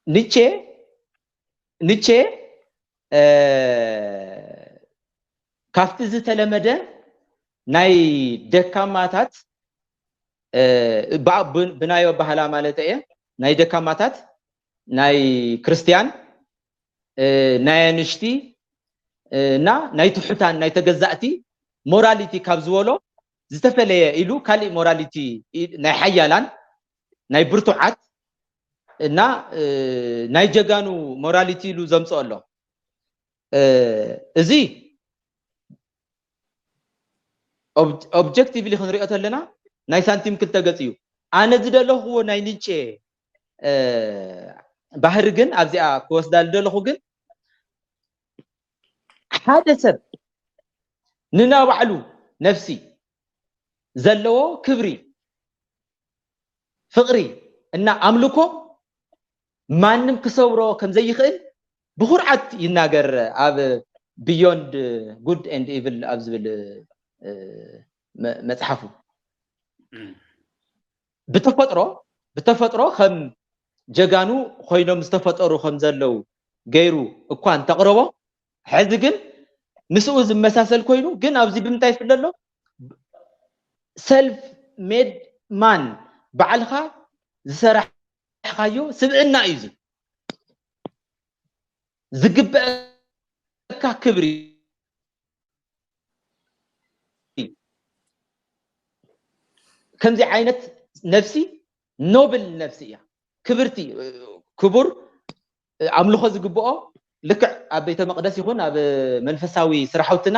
نيتشه ካፍቲ ዝተለመደ ናይ ደካማታት ብናዮ ባህላ ማለት እየ ናይ ደካማታት ናይ ክርስቲያን ናይ አንሽቲ እና ናይ ትሑታን ናይ ተገዛእቲ ሞራሊቲ ካብ ዝበሎ ዝተፈለየ ኢሉ ካሊ ሞራሊቲ ናይ ሓያላን ናይ ብርቱዓት እና ናይ ጀጋኑ ሞራሊቲ ኢሉ ዘምጽኦ ኣሎ እዚ ኦብጀክቲቭሊ ክንሪኦ ተለና ናይ ሳንቲም ክልተ ገጽ እዩ ኣነ ዝደለኽዎ ናይ ንቼ ባህሪ ግን ኣብዚኣ ክወስዳ ዝደለኹ ግን ሓደ ሰብ ንናባዕሉ ነፍሲ ዘለዎ ክብሪ ፍቅሪ እና ኣምልኮ ማንም ክሰብሮ ከም ዘይኽእል ብኹርዓት ይናገር ኣብ ቢዮንድ ጉድ ኤንድ ኢቪል ኣብ ዝብል መጽሓፉ ብተፈጥሮ ከም ጀጋኑ ኮይኖም ዝተፈጠሩ ከም ዘለው ገይሩ እኳ እንተቅረቦ ሕዚ ግን ምስኡ ዝመሳሰል ኮይኑ ግን ኣብዚ ብምንታይ ይፍለሎ ሰልፍ ሜድ ማን ባዕልኻ ዝሰራሕካዮ ስብዕና እዩ ዝግበአካ ክብሪ ከምዚ ዓይነት ነፍሲ ኖብል ነፍሲ እያ ክብርቲ ክቡር ኣምልኾ ዝግብኦ ልክዕ ኣብ ቤተ መቅደስ ይኹን ኣብ መንፈሳዊ ስራሕውትና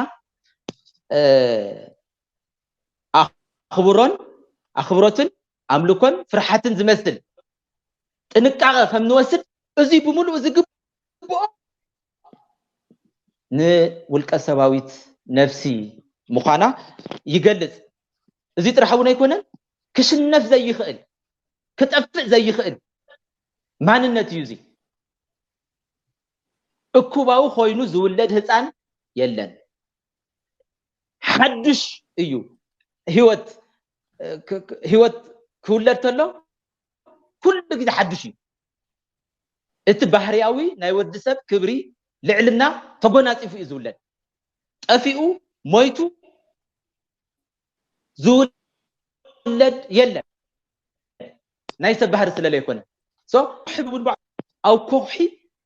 ኣኽብሮትን ኣምልኮን ፍርሓትን ዝመስል ጥንቃቐ ከም ንወስድ እዚ ብምሉእ ዝግብኦ ንውልቀ ሰባዊት ነፍሲ ምዃና ይገልጽ እዚ ጥራሕ እውን ኣይኮነን ክሽነፍ ዘይኽእል ክጠፍእ ዘይኽእል ማንነት እዩ እዚ እኩባዊ ኮይኑ ዝውለድ ህፃን የለን ሓድሽ እዩ ህይወት ክውለድ ተሎ ኩሉ ግዜ ሓድሽ እዩ እቲ ባህርያዊ ናይ ወዲ ሰብ ክብሪ ልዕልና ተጎናፂፉ እዩ ዝውለድ ጠፊኡ ሞይቱ ዝውለድ የለን ናይ ሰብ ባህሪ ስለለ ይኮነ ሕቡን ኣብ ኮኺ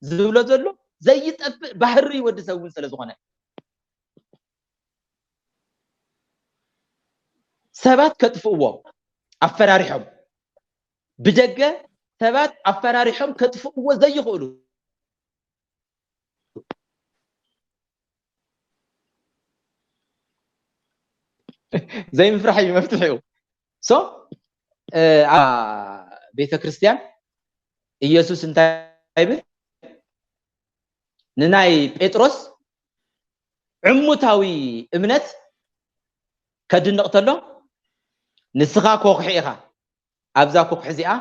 ዝብሎ ዘሎ ዘይጠፍእ ባህሪ ወዲ ሰብ እውን ስለ ዝኾነ ሰባት ከጥፍእዎ ኣፈራሪሖም ብደገ ሰባት ኣፈራሪሖም ከጥፍእዎ ዘይኽእሉ زي مفرحي مفتوحيو سو ቤተ ክርስቲያን ኢየሱስ እንታይ ብል ንናይ ጴጥሮስ ዕሙታዊ እምነት ከድንቕ ተሎ ንስኻ ኮኽሒ ኢኻ ኣብዛ ኮኽሒ እዚኣ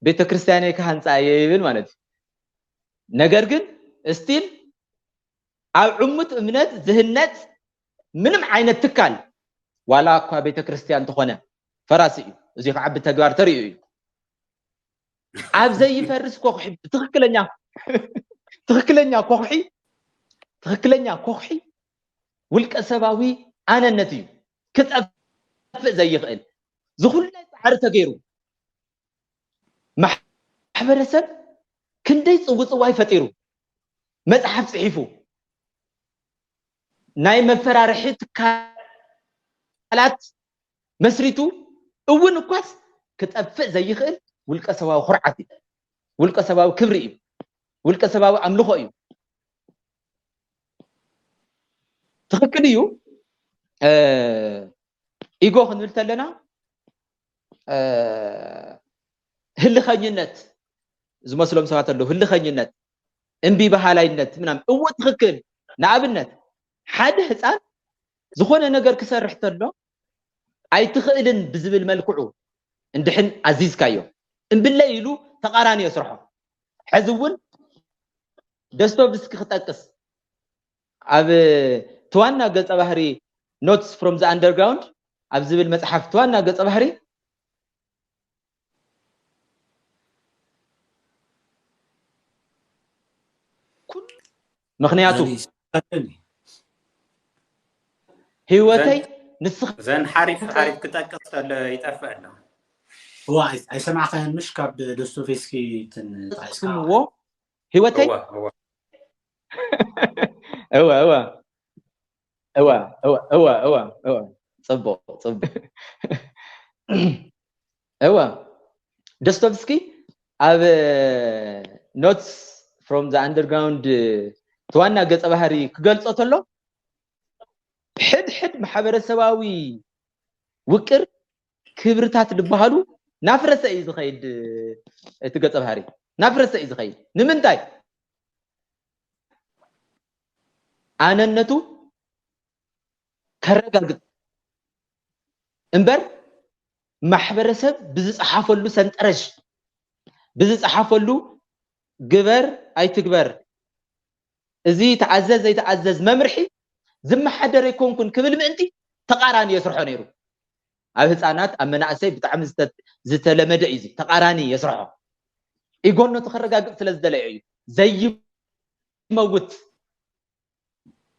ቤተ ክርስቲያነይ ከሃንፃ ይብል ማለት እዩ ነገር ግን እስቲል ኣብ ዕሙት እምነት ዝህነፅ ምንም ዓይነት ትካል ዋላ እኳ ቤተ ክርስቲያን ተኾነ ፈራሲ እዩ እዚ ከዓ ብተግባር ተርእዩ እዩ ኣብ ዘይፈርስ ኮኽሒ ትክክለኛ ኮኽሒ ውልቀ ሰባዊ ኣነነት እዩ ክጠፍእ ዘይኽእል ዝኹላይ ፃዕሪ ተገይሩ ማሕበረሰብ ክንደይ ፅውፅዋይ ፈጢሩ መፅሓፍ ፅሒፉ ናይ መፈራርሒ ትካላት መስሪቱ እውን እኳስ ክጠፍእ ዘይኽእል ውልቀ ሰባዊ ኩርዓት እዩ ውልቀ ሰባዊ ክብሪ እዩ ውልቀ ሰባዊ ኣምልኾ እዩ ትክክል እዩ ኢጎ ክንብል ተለና ህልኸኝነት ዝመስሎም ሰባት ኣለዉ ህልኸኝነት እምቢ ባህላይነት ምናምን እዎ ትክክል ንኣብነት ሓደ ህፃን ዝኾነ ነገር ክሰርሕ ተሎ ኣይትኽእልን ብዝብል መልክዑ እንድሕን ኣዚዝካዮ እምብለ ኢሉ ተቃራኒ ይስርሖ ሕዚ እውን ዶስቶቭስኪ ክጠቅስ ኣብ ተዋና ገጸ ባህሪ ኖትስ ፍሮም ዘ አንደርግራውንድ ኣብ ዝብል መጽሓፍ ተዋና ገጸ ባህሪ ምክንያቱ ህይወተይ ንስኽ ዘን ሓሪፍ ክጠቅስ ተሎ ይጠፍእ ኣሎ هو ኣይሰማዕኸን ምሽ ካብ ዶስቶቭስኪ ትንጣይስዎ ህይወተይ ፅቡቅ ዶስቶቭስኪ ኣብ ኖትስ ፍሮም ዘ አንደርግራውንድ ተዋና ገጸ ባህሪ ክገልጾ ተሎ ሕድ ማሕበረሰባዊ ውቅር ክብርታት ዝበሃሉ ናፍረሰ እዩ ዝኸይድ እቲ ገጸ ባህሪ ናፍረሰ እዩ ዝኸይድ ንምንታይ ኣነነቱ ከረጋግጥ እምበር ማሕበረሰብ ብዝፀሓፈሉ ሰንጠረዥ ብዝፀሓፈሉ ግበር ኣይትግበር እዚ ተዓዘዝ ዘይተዓዘዝ መምርሒ ዝመሓደር ኣይኮንኩን ክብል ምእንቲ ተቃራኒ የስርሖ ነይሩ ኣብ ህፃናት ኣብ መናእሰይ ብጣዕሚ ዝተለመደ እዩ ተቃራኒ የስርሖ ኢጎነቱ ከረጋግጥ ስለ ዝደለየ እዩ ዘይመውት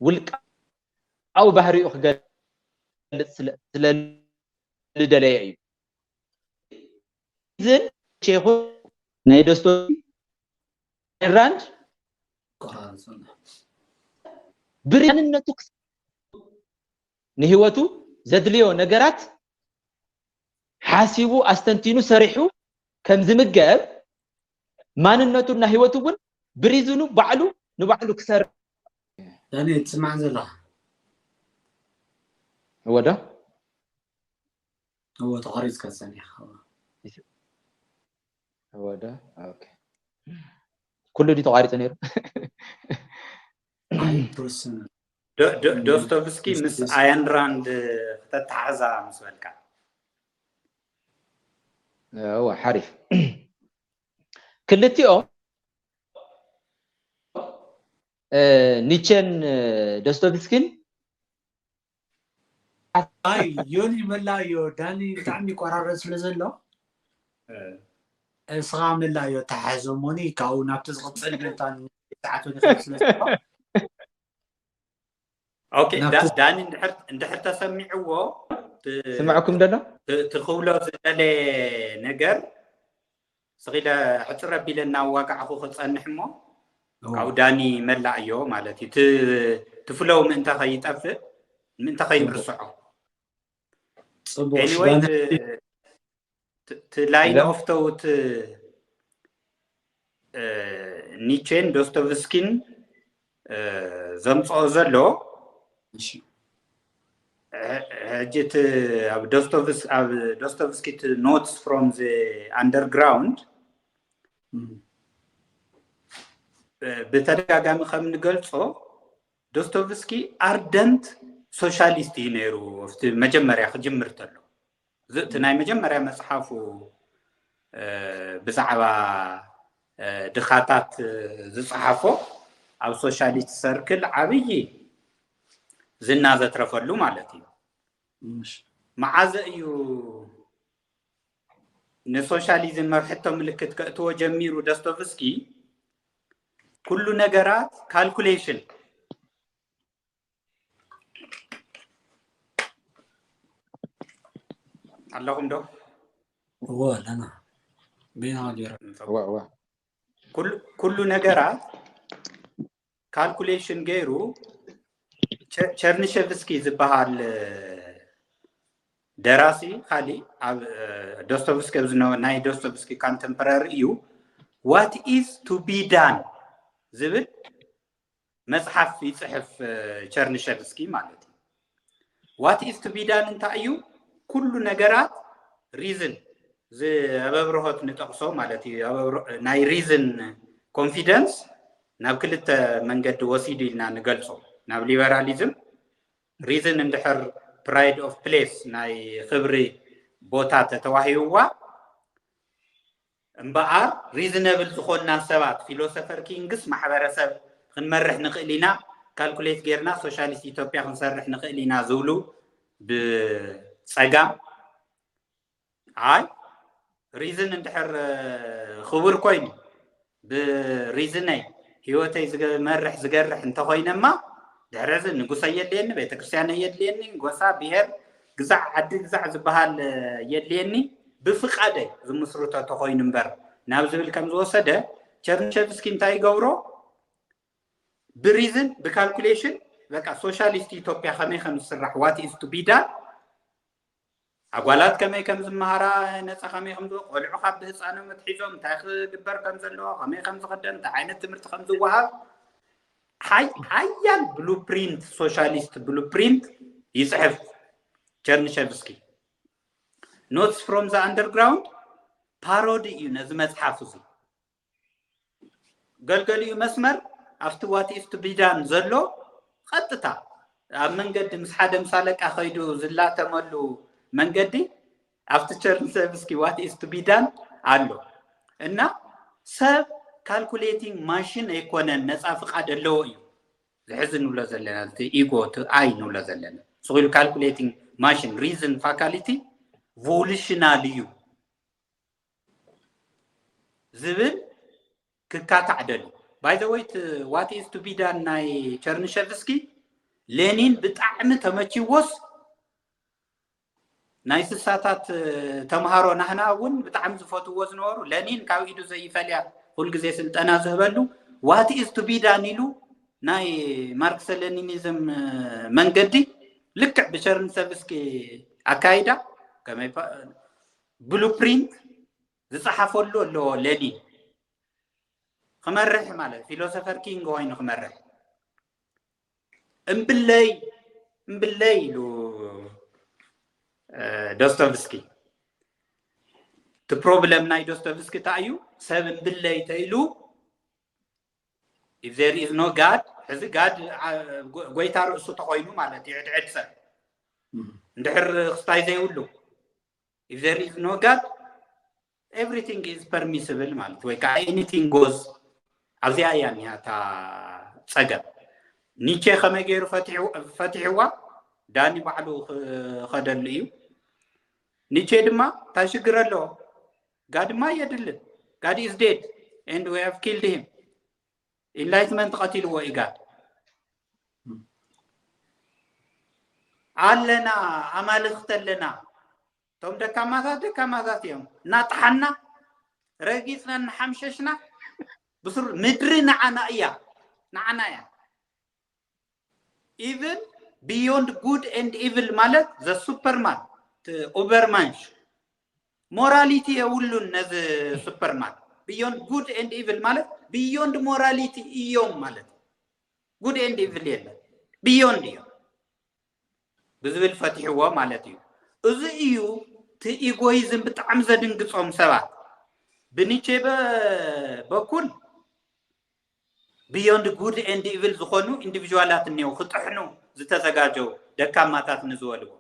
ውልቃዊ ባህሪኡ ክገልፅ ስለ ዝደለየ እዩ ዝን ሼኹ ናይ ዶስቶቭስኪ ራንድ ብርያንነቱ ንህይወቱ ዘድልዮ ነገራት ሓሲቡ ኣስተንቲኑ ሰሪሑ ከም ዝምገብ ማንነቱና ህይወቱ እውን ብሪዝኑ ባዕሉ ንባዕሉ ክሰርሕ ያኔ ትስማዕ ዘላ ወዳ هو تقريز كساني ودا اوكي كله دي تقاريت نيرو ዶስቶቭስኪ ምስ ኣያን ራንድ ተተሓዛ ምስ በልካ هو حريف كلتيو ኒቸን ዶስቶቭስኪን ኣይ ዮኒ መላዮ ዳኒ ብጣዕሚ ቆራረፅ ስለ ዘሎ እስኻ መላዮ ተሓዞሞኒ ካብኡ ናብቲ ዝቕፅል ምንታን ሰዓቱን ይኽእል ስለ ዘሎ اوكي ዳኒ እንድሕር ተሰሚዕዎ ስምዐኩም ደሎ ትኽብሎ ዝደለ ነገር ስኺለ ሕፅር ኣቢለና ዋጋዕኹ ክፀንሕ እሞ ካብኡ ዳኒ መላእ እዮ ማለት እዩ ትፍለው ምእንተ ከይጠፍእ ምእንተ ከይንርስዖ anyway the line of thought Nietzsche Dostoevsky ዘምጽኦ ዘሎ ጀት ኣብ ዶስቶቭስኪ notes from the underground በተደጋጋሚ ከም ንገልጾ ዶስቶቭስኪ ardent socialist ነይሩ ፍቲ መጀመርያ ክጅምር ተሎ ዝእቲ ናይ መጀመርያ መጽሓፉ ብዛዕባ ድኻታት ዝጽሓፎ ኣብ ሶሻሊስት ሰርክል ዓብይ ዝና ዘትረፈሉ ማለት እዩ መዓዘ እዩ ንሶሻሊዝም መብሕቶ ምልክት ከእትዎ ጀሚሩ ዶስቶቭስኪ ኩሉ ነገራት ካልኩሌሽን ኣለኩም ዶ ወላና ቢና ጀራ ኩሉ ነገራት ካልኩሌሽን ገይሩ ቸርኒሼቭስኪ ዝበሃል ደራሲ ካሊ ኣብ ዶስቶቭስኪ ዝነው ናይ ዶስቶቭስኪ ኮንቴምፖራሪ እዩ what is to be done ዝብል መጽሐፍ ይጽሕፍ ቸርኒሼቭስኪ ማለት እዩ what is to be done እንታይ እዩ ኩሉ ነገራት ሪዝን ዘበብሮሆት ንጠቅሶ ማለት እዩ ናይ ሪዝን ኮንፊደንስ ናብ ክልተ መንገዲ ወሲዱ ኢልና ንገልጾ ናብ ሊበራሊዝም ሪዝን እንድሕር ፕራይድ ኦፍ ፕሌስ ናይ ክብሪ ቦታ ተተዋሂብዋ እምበኣር ሪዝነብል ዝኾና ሰባት ፊሎሶፈር ኪንግስ ማሕበረሰብ ክንመርሕ ንኽእል ኢና ካልኩሌት ጌርና ሶሻሊስት ኢትዮጵያ ክንሰርሕ ንኽእል ኢና ዝብሉ ብጸጋም አይ ሪዝን እንድሕር ክቡር ኮይኑ ብሪዝነይ ህይወተይ ዝመርሕ ዝገርሕ እንተኾይነማ ድሕረዝ ንጉሰ የድልየኒ ቤተክርስትያን የድልየኒ ጎሳ ብሄር ግዛዕ ዓዲ ግዛዕ ዝበሃል የድልየኒ ብፍቃደይ ዝምስርቶ ተኾይኑ እምበር ናብ ዝብል ከም ዝወሰደ ቸርኒሼቭስኪ እንታይ ይገብሮ ብሪዝን ብካልኩሌሽን በቃ ሶሻሊስት ኢትዮጵያ ከመይ ከም ዝስራሕ what is to be done ኣጓላት ከመይ ከም ዝመሃራ ነፃ ከመይ ከም ቆልዑ ካብ ህፃኖም ትሒዞም እንታይ ክግበር ከም ዘለዎ ከመይ ከም ዝኸደን እንታይ ዓይነት ትምህርቲ ከም ዝወሃብ ሓያል ብሉፕሪንት ሶሻሊስት ብሉፕሪንት ይጽሕፍ ቸርኒሼቭስኪ notes from the underground parody እዩ ነዚ መጽሓፍ እዚ ገልገሊኡ መስመር after what is to be done ዘሎ ቀጥታ ኣብ መንገዲ ምስ ሓደ ምሳለቃ ኸይዱ ዝላተመሉ መንገዲ after ቸርኒሼቭስኪ what is to be done አሎ እና ሰብ ካልኩሌቲንግ ማሽን አይኮነን ነፃ ፍቃድ አለው እዩ ዝሕዝን ብሎ ዘለና እቲ ኢጎ አይ ነው ለዘለና ሶል ካልኩሌቲንግ ማሽን ሪዝን ፋካሊቲ ቮሉሽናል እዩ ዝብል ክካታዕደሉ by the way what is to be done ናይ ቸርኒሼቭስኪ ሌኒን ብጣዕሚ ተመቺዎስ ናይ ስሳታት ተምሃሮ ናህና እውን ብጣዕሚ ዝፈትዎ ዝነበሩ ሌኒን ካብ ኢዱ ዘይፈልያ ሁሉ ግዜ ስልጠና ዝህበሉ what is to be done ኢሉ ናይ ማርክስ ሌኒኒዝም መንገዲ ልክዕ ብቸርኒሼቭስኪ አካይዳ ከመይ ብሉፕሪንት ዝጽሐፈሉ ኣሎ ሌኒን ከመርሕ ማለት ፊሎሶፈር ኪንግ ኮይኑ ከመርሕ እምብለይ ኢሉ ዶስቶቭስኪ the problem ናይ ዶስቶቭስኪ ታዩ ሰብን ብለይ ተይሉ if there is no god እዚ god ጎይታ ርእሱ ተኾይኑ ማለት ይዕድዕድ ሰብ እንድሕር ክስታይ ዘይብሉ if there is no god everything is permissible ማለት ወይ ከዓ anything goes ኣብዚያ ያንያታ ጸገብ ኒቼ ከመይ ገይሩ ፈቲሕዋ ዳኒ ባዕሉ ኸደል እዩ ኒቼ ድማ ታሽግር ኣሎ God ma yedilin God is dead and we have killed him enlightenment qatilu wa igad አለና አማልክት አለና ቶም ደካማታት እዮም ናጣሐና ረጊጽና ንሐምሸሽና ብስር ምድሪ ናዓናያ even beyond good and evil ማለት the superman ኦቨርማንሽ ሞራሊቲ የሁሉን ነዝ ሱፐርማን ቢዮንድ ጉድ ኤንድ ኢቪል ማለት ቢዮንድ ሞራሊቲ እዮም ማለት ጉድ ኤንድ ኢቪል የለ ቢዮንድ እዩ ብዝብል ፈትሕዎ ማለት እዩ እዚ እዩ ቲ ኢጎይዝም ብጣዕሚ ዘድንግጾም ሰባት ብኒቼ በኩል ቢዮንድ ጉድ ኤንድ ኢቪል ዝኾኑ ኢንዲቪጁዋላት እኒው ክጥሕኑ ዝተዘጋጀው ደካማታት ንዝበልዎ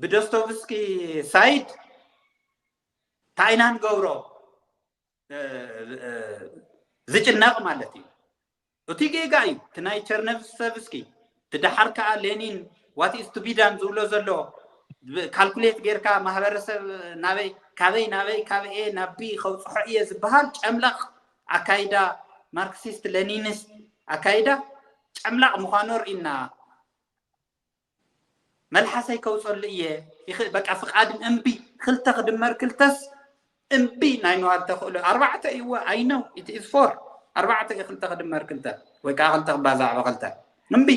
ብዶስቶቭስኪ ሳይድ ታይናን ገብሮ ዝጭነቕ ማለት እዩ እቲ ጌጋ እዩ ትናይ ቸርነቭስኪ ትዳሓርካ ሌኒን ዋት ኢዝ ቱ ቢ ዳን ዝብሎ ዘሎ ካልኩሌት ጌርካ ማሕበረሰብ ናበይ ካብ ኤ ናብ ቢ ከውፅሖ እየ ዝበሃል ጨምላቕ ኣካይዳ ማርክሲስት ሌኒኒስት ኣካይዳ ጨምላቕ ምዃኑ ርኢና መልሓሰይ ከውፅሉ እየ በቃ ፍቃድን እምቢ ክልተ ክድመር ክልተስ እምቢ ናይ ንዋል ተኽእሎ 4 እዩ አይ ኖው ኢት ኢዝ 4 4 ክልተ ክድመር ክልተ ወይ ከዓ ክልተ ክባዛዕ በክልተ እምቢ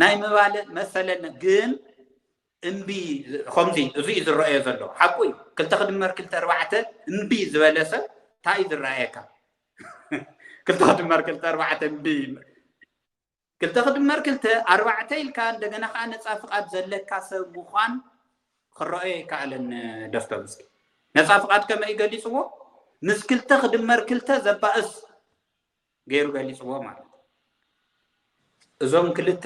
ናይ ምባለ መሰለን ግን እምቢ ከምዚ እዚ እዩ ዝረአዮ ዘሎ ሓቁ እዩ ክልተ ክድመር ክልተ 4 እምቢ ዝበለሰ እንታይ ዝረአየካ ክልተ ክድመር ክልተ 4 እምቢ ክልተ ክድመር ክልተ 4 ኢልካ እንደገና ከዓ ነፃ ፍቃድ ዘለካ ሰብ ምዃን ክረአዮ ይከኣለን ዶስቶቭስኪ ነፃ ፍቃድ ከመይ ገሊፅዎ ምስ ክልተ ክድመር ክልተ ዘባእስ ገይሩ ገሊፅዎ ማለት እዞም ክልተ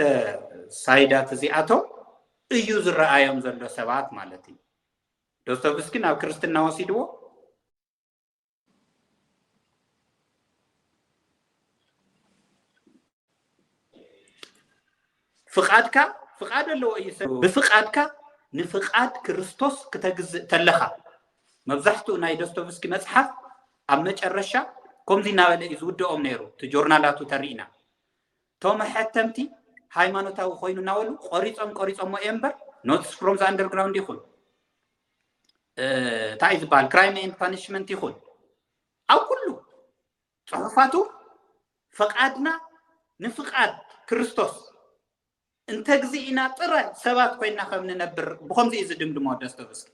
ሳይዳት እዚኣቶም እዩ ዝረአዮም ዘሎ ሰባት ማለት እዩ ዶስቶቭስኪ ናብ ክርስትና ወሲድዎ ፍቃድ ኣለዎ እዩ ብፍቃድካ ንፍቃድ ክርስቶስ ክተግዝእ ተለኻ መብዛሕትኡ ናይ ዶስቶቭስኪ መፅሓፍ ኣብ መጨረሻ ከምዚ እናበለ እዩ ዝውድኦም ነይሩ እቲ ጆርናላቱ ተሪእና ቶም ሕተምቲ ሃይማኖታዊ ኮይኑ እናበሉ ቆሪፆም እምበር ኖትስ ፍሮም ዘ አንደርግራውንድ ይኹን እንታይ ዝበሃል ክራይም ኤንድ ፓኒሽመንት ይኹን ኣብ ኩሉ ፅሑፋቱ ፈቃድና ንፍቃድ ክርስቶስ انت جزينا طرا سبات كوينا خم ننبر بخمس إذا دمدم ودست بس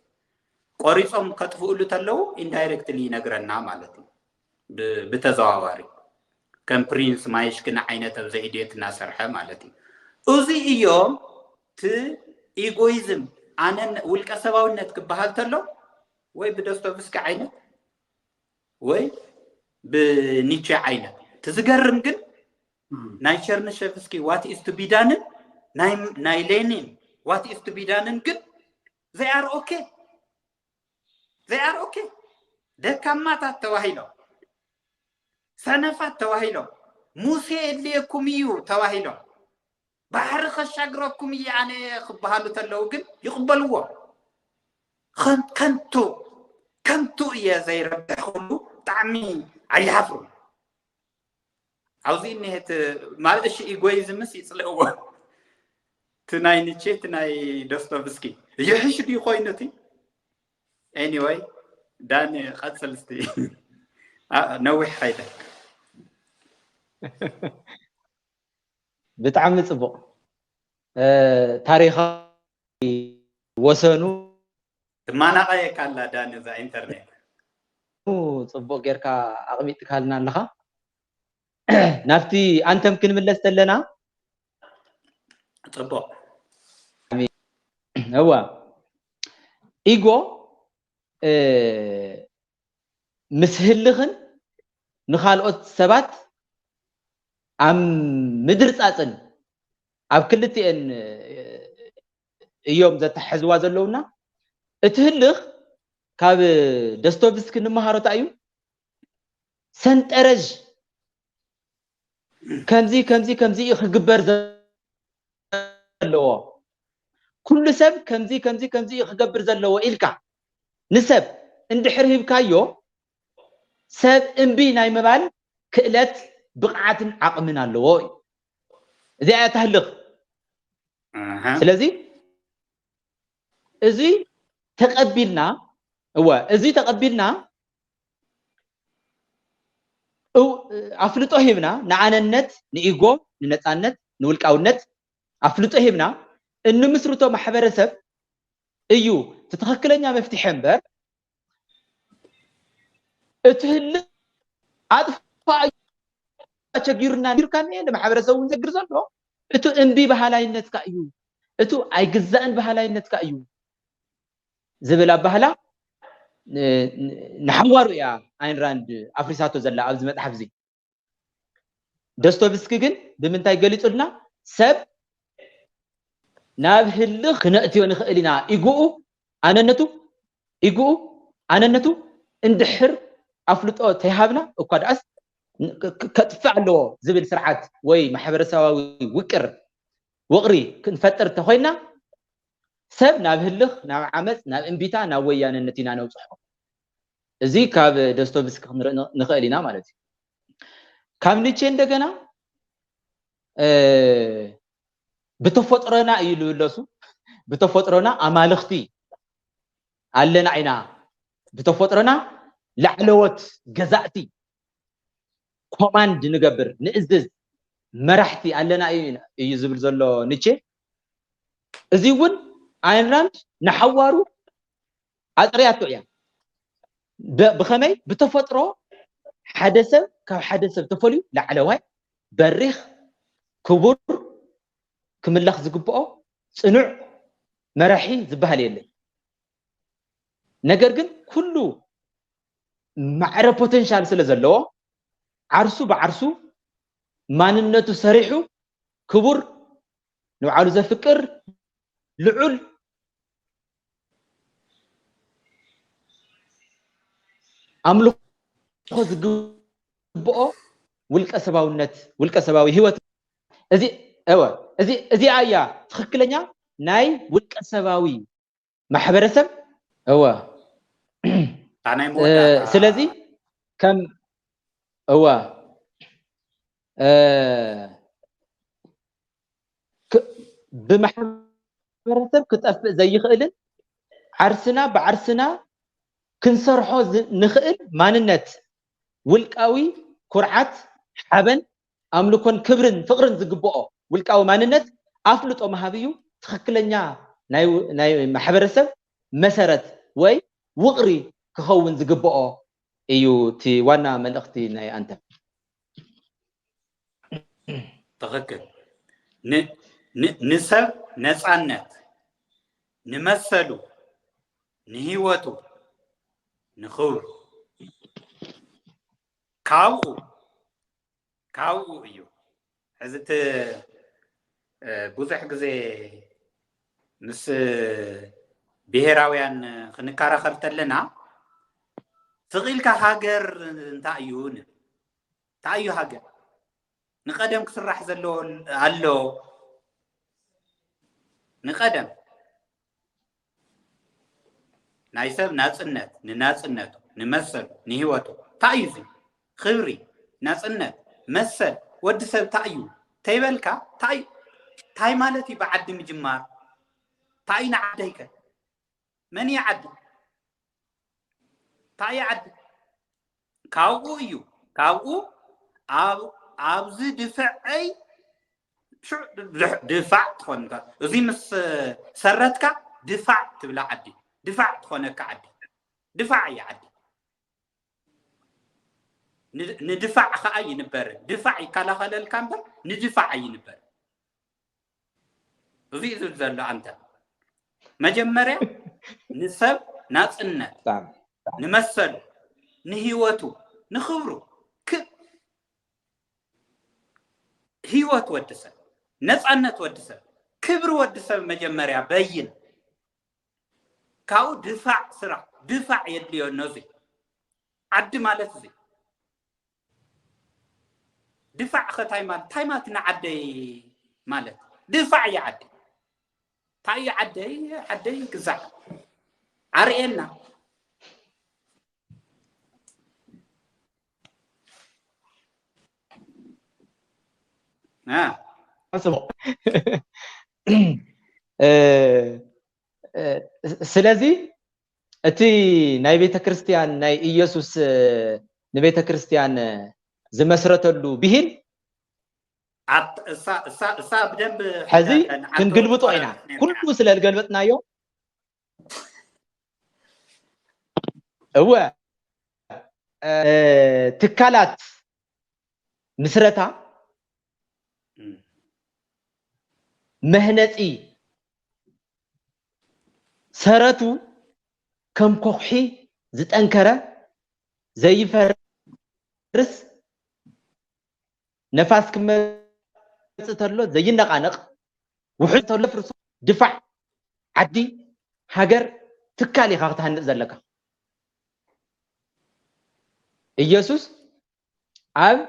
قريصهم كتفوا له تلو indirectly نقرنا مالتي بتزاوري كم برينس ما يشكنا عينة زيدية ناصرها مالتي أزي يوم ت egoism أنا والكسبة والنت كبهال تلو وي بدست بس كعينة وي بنيتش عينة تزجرم جن نايشر نشفسكي what is to be done Nay Lenin, what is to be done and good? They are okay. They are okay. They come at Tawahilo. Sanafat Tawahilo. Musa Elia Kumiyu Tawahilo. Baharka Shagra Kumiyane Bahalut Logan, Yubalwa. Kanto ya Zairabahulu, Tami, I have. How's in it? Maldish egoism is lower. تناي نيتشه تناي دوستوفسكي يحش دي خوينتي anyway داني قتلستي نوح حيدك بتعمل صبو تاريخ وسنو ما نقايك على داني ذا انترنت صبو غيركا اقميت كالنا لها نافتي انت يمكن ملست لنا طبعا هو إيجو مسهلخن نخالقت سبات عم مدرس أصلا أب كلتي إن يوم ذات حزوا زلونا اتهلخ كاب دوستويفسكي نمهارو تايو سنت أرج كمزي يخجبر زلوا كل سب كمزي يخجبر زلوا إلكا نسب اندحر هبكايو سب انبي ناي مبال كئلت بقعة عقمنا اللوي ذي أتهلخ سلازي ازي تقبلنا او افلطو هبنا نعننت نيغو ننصانت نولقاونت افلطو هبنا እንምስርቶ ማሕበረሰብ እዩ ትክክለኛ መፍትሄ እምበር እትህል አጥፋ ቸጊርና ዲርካን ለማሕበረሰቡ ዝግር ዘሎ እቱ እንቢ ባህላይነትካ እዩ እቱ አይግዛእን ባህላይነትካ እዩ ዝብል አባህላ ንሓዋሩ እያ አይን ራንድ አፍሪሳቶ ዘላ ኣብዚ መጽሓፍ እዚ ዶስቶቭስኪ ግን ብምንታይ ገሊጹልና ሰብ ናብ ህልኽ ክነእትዮ ንኽእል ኢና ይግኡ ኣነነቱ እንድሕር አፍልጦ ተይሃብና እኳ ደኣስ ከጥፍዕ ኣለዎ ዝብል ስርዓት ወይ ማሕበረሰባዊ ውቅሪ ክንፈጥር ተኾይና ሰብ ናብ ህልኽ ናብ ዓመፅ ናብ እምቢታ ናብ ወያነነት ኢና ነውፅሖ እዚ ካብ ዶስቶቭስኪ ክንርኢ ንኽእል ኢና ማለት እዩ ካብ ኒቼ እንደገና ብተፈጥሮና እዩ ልብለሱ ብተፈጥሮና አማልኽቲ ኣለና ኢና ብተፈጥሮና ላዕለወት ገዛእቲ ኮማንድ ንገብር ንእዝዝ መራሕቲ ኣለና እዩ ዝብል ዘሎ ኒቼ እዚ እውን አይን ራንድ ንሓዋሩ ኣጥርያቶ እያ ብኸመይ ብተፈጥሮ ሓደ ሰብ ካብ ሓደ ሰብ ተፈልዩ ላዕለዋይ በሪኽ ክቡር ክምለኽ ዝግብኦ ጽኑዕ መራሒ ዝበሃል የለን ነገር ግን ኩሉ ማዕረ ፖቴንሻል ስለ ዘለዎ ዓርሱ ብዓርሱ ማንነቱ ሰሪሑ ክቡር ንባዕሉ ዘፍቅር ልዑል አምልኮ ዝግብኦ ውልቀ ሰባዊ ህይወት እዚ አያ ትክክለኛ ናይ ውልቀ ሰባዊ ማሕበረሰብ ስለዚ ከም ብማሕበረሰብ ክጠፍእ ዘይኽእልን ዓርስና ብዓርስና ክንሰርሖ ንኽእል ማንነት ውልቃዊ ኩርዓት ሓበን አምልኮን ክብርን ፍቅርን ዝግብኦ ውልቃዊ ማንነት አፍልጦ መሃብዩ ትክክለኛ ናይ ማሕበረሰብ መሰረት ወይ ውቅሪ ክኸውን ዝግብኦ እዩ እቲ ዋና መልእኽቲ ናይ አንተ ትክክል ንሰብ ነፃነት ንመሰሉ ንህይወቱ ንኽብሩ ካብኡ እዩ ሕዚ እቲ ብዙሕ ግዜ ምስ ብሄራውያን ክንከራኸር ተለና ትኽኢልካ ሃገር እንታይ እዩ ሃገር ንቀደም ክስራሕ ዘለዎ ኣሎ ንቀደም ናይ ሰብ ናጽነት ንናጽነቱ ንመሰሉ ንህይወቱ እንታይ እዩ ክብሪ ናጽነት መሰል ወዲ ሰብ እንታይ እዩ ተይበልካ እንታይ ማለት እዩ ብዓዲ ምጅማር እንታይ ንዓደይከ መን ይዓዲ እንታይ ይዓዲ ካብኡ እዩ ካብኡ ኣብዚ ድፍዐይ ድፋዕ ትኾንካ እዚ ምስ ሰረትካ ድፋዕ ትብላ ዓዲ ድፋዕ ትኾነካ ዓዲ ድፋዕ እያ ዓዲ ንድፋዕ ከዓ ይንበር ድፋዕ ይከላኸለልካ እምበር ንድፋዕ ይንበር እዚ ዝብል ዘሎ አንተ መጀመርያ ንሰብ ናጽነት ንመሰሉ ንህይወቱ ንኽብሩ ህይወት ወድሰብ ነፃነት ወድሰብ ክብሪ ወድሰብ መጀመርያ በይን ካብኡ ድፋዕ ስራሕ ድፋዕ የድልዮ ነዚ ዓዲ ማለት እዚ ድፋዕ ከታይ ማለት ንዓደይ ማለት ድፋዕ ይዓዲ እንታይ ዓደይ ግዛዕ ዓርኤና ስለዚ እቲ ናይ ቤተ ክርስቲያን ናይ ኢየሱስ ንቤተ ክርስቲያን ዝመስረተሉ ብሂል እሳ بدنب حزي كنقلبطو عينا كله سلا القلبتنايو هو تكالات مسرتا مهنتي سرتو كم كوخي زتأنكرة زي فرس نفاس كم تترلو زي النقانق وحد ترلو فرس دفع عدي هاجر تكالي خاطها نزلك ኢየሱስ ኣብ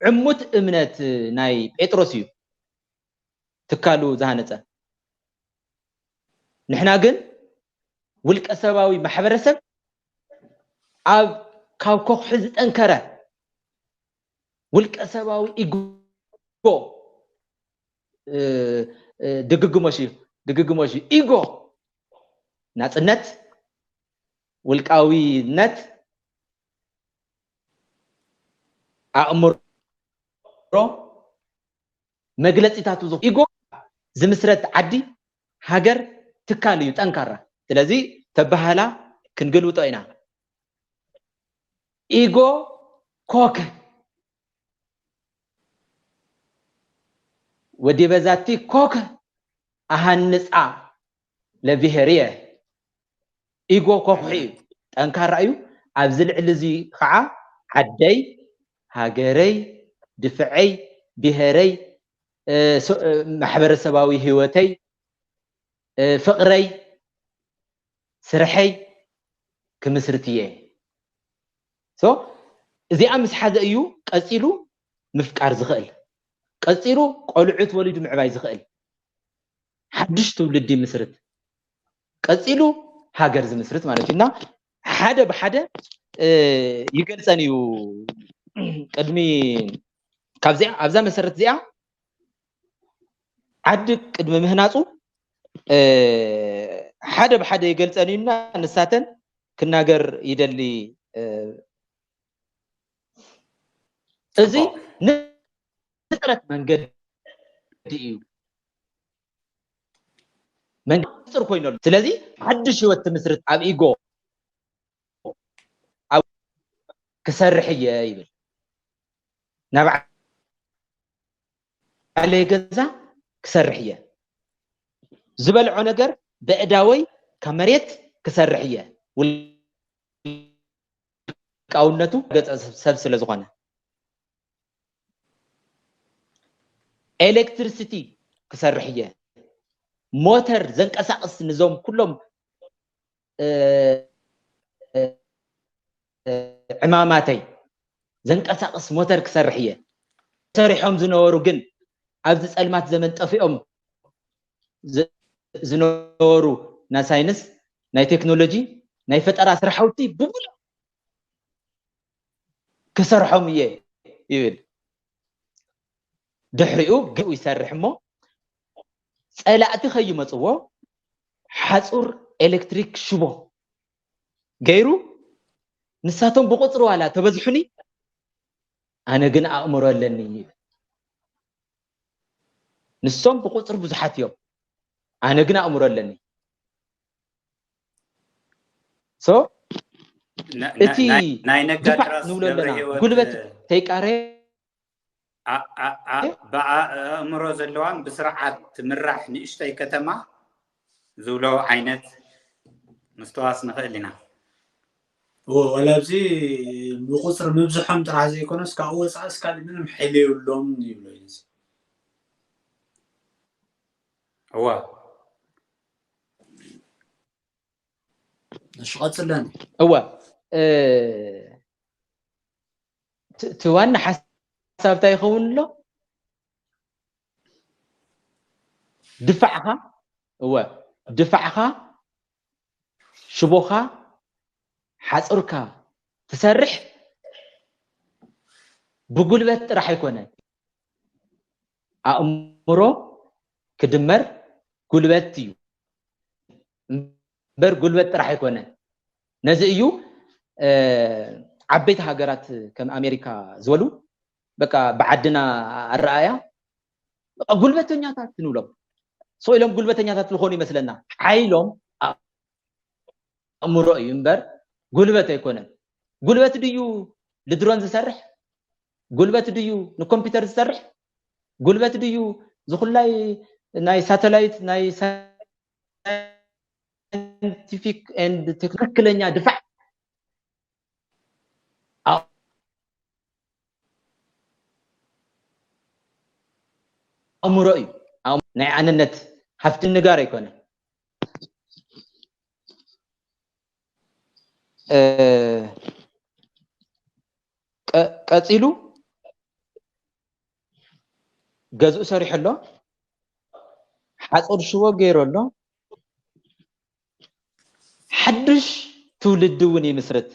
ዕሙት እምነት ናይ ጴጥሮስ እዩ ትካሉ ዝሃነፀ ንሕና ግን ውልቀ ሰባዊ ማሕበረሰብ ኣብ ካብ ኮኽሒ ዝጠንከረ ውልቀ ሰባዊ ኢጎ ድግግሞሽ ኢጎ ናጽነት ውልቃዊነት أمر مجلسيتاتو زو إيجو زمسرت عدي هاجر تكاليو تنكرة تلازي تبهلا كنقلو طينا إيجو كوك ودي بزاتي كوك أهنسا لبهرية إيجو كوكي تنكرة أيو أبزل علزي خا عدي هاجري دفعي بهري محبر سباوي هوتي فقري سرحي كمسرتيه سو زي امس حدا ايو قصيلو مفقار زخل قصيلو قلعت وليد معباي زخل حدش تولدي مسرت قصيلو هاجر زمسرت مالتنا حدا بحدا يقلصنيو قدمي كابزي ابزا مسرت زيا عد قدم مهناصو حدا بحدا يقلصنينا نساتن كناغر يدلي ازي نطرت منقد ديو من صر كوينو سلازي حدش هوت مسرت اب ايجو او كسرحيه يبل نبع عليه جزا كسرحيه زبلعو ነገር በእዳወይ ከመሬት كسرحيه والقاونته ገጽ ሰብ ስለዝኾነ ኤሌክትሪሲቲ كسرحيه موتر زنقساقس نزوم كلهم عماماتي زنقساقس موتر كسرحيه سريحهم زنورو جن ابز صلمات زمن طفيهم زنورو نا ساينس نا تكنولوجي نا فطرا سرحوتي ببل كسرحهم يبل دحريو جو يسرحمو صلااتي خيمصو حصور الكتريك شبو غيرو نساتهم بقطر ولا تبزحني انا جن اامر لني نسهم بقطر بزحات يوم انا جن اامر لني سو اتي ناي نغادراس غلبت تيقاري بأمر زلوان بسرعة مرح نشتي كتما زولو عينت مستواس نخلينا ولا بزي بقصر مبزحهم ترى زي كونس كأول ساعة كان منهم حليو لهم يبلوينز هو نشغل سلاني هو توان حسابتا يخون له دفعها هو دفعها شبوخها حصركا تسرح بقلبت راح يكون أمره كدمر قلبتيو بر قلبت راح يكون نزئيو عبيت هاجرات كم أمريكا زولو بقى بعدنا الرأية ጉልበተኛታት ንብሎም ሶኢሎም ጉልበተኛታት ልኾኑ ይመስለና ሓይሎም ኣእምሮ እዩ እምበር ጉልበት ኣይኮነን ጉልበት ድዩ ለድሮን ዝሰርሕ ጉልበት ድዩ ንኮምፒውተር ዝሰርሕ ጉልበት ድዩ ዝኹላይ ናይ ሳተላይት ናይ ሳይንቲፊክ ኤንድ ቴክኒካለኛ ድፋዕ ኣእምሮ እዩ ናይ ኣነነት ሃፍቲ ንጋር ኣይኮነን ቀፂሉ ገዝኡ ሰሪሑ ኣሎ ሓፁር ሽቦ ገይሩ ኣሎ ሓድሽ ትውልድ እውን ይምስረት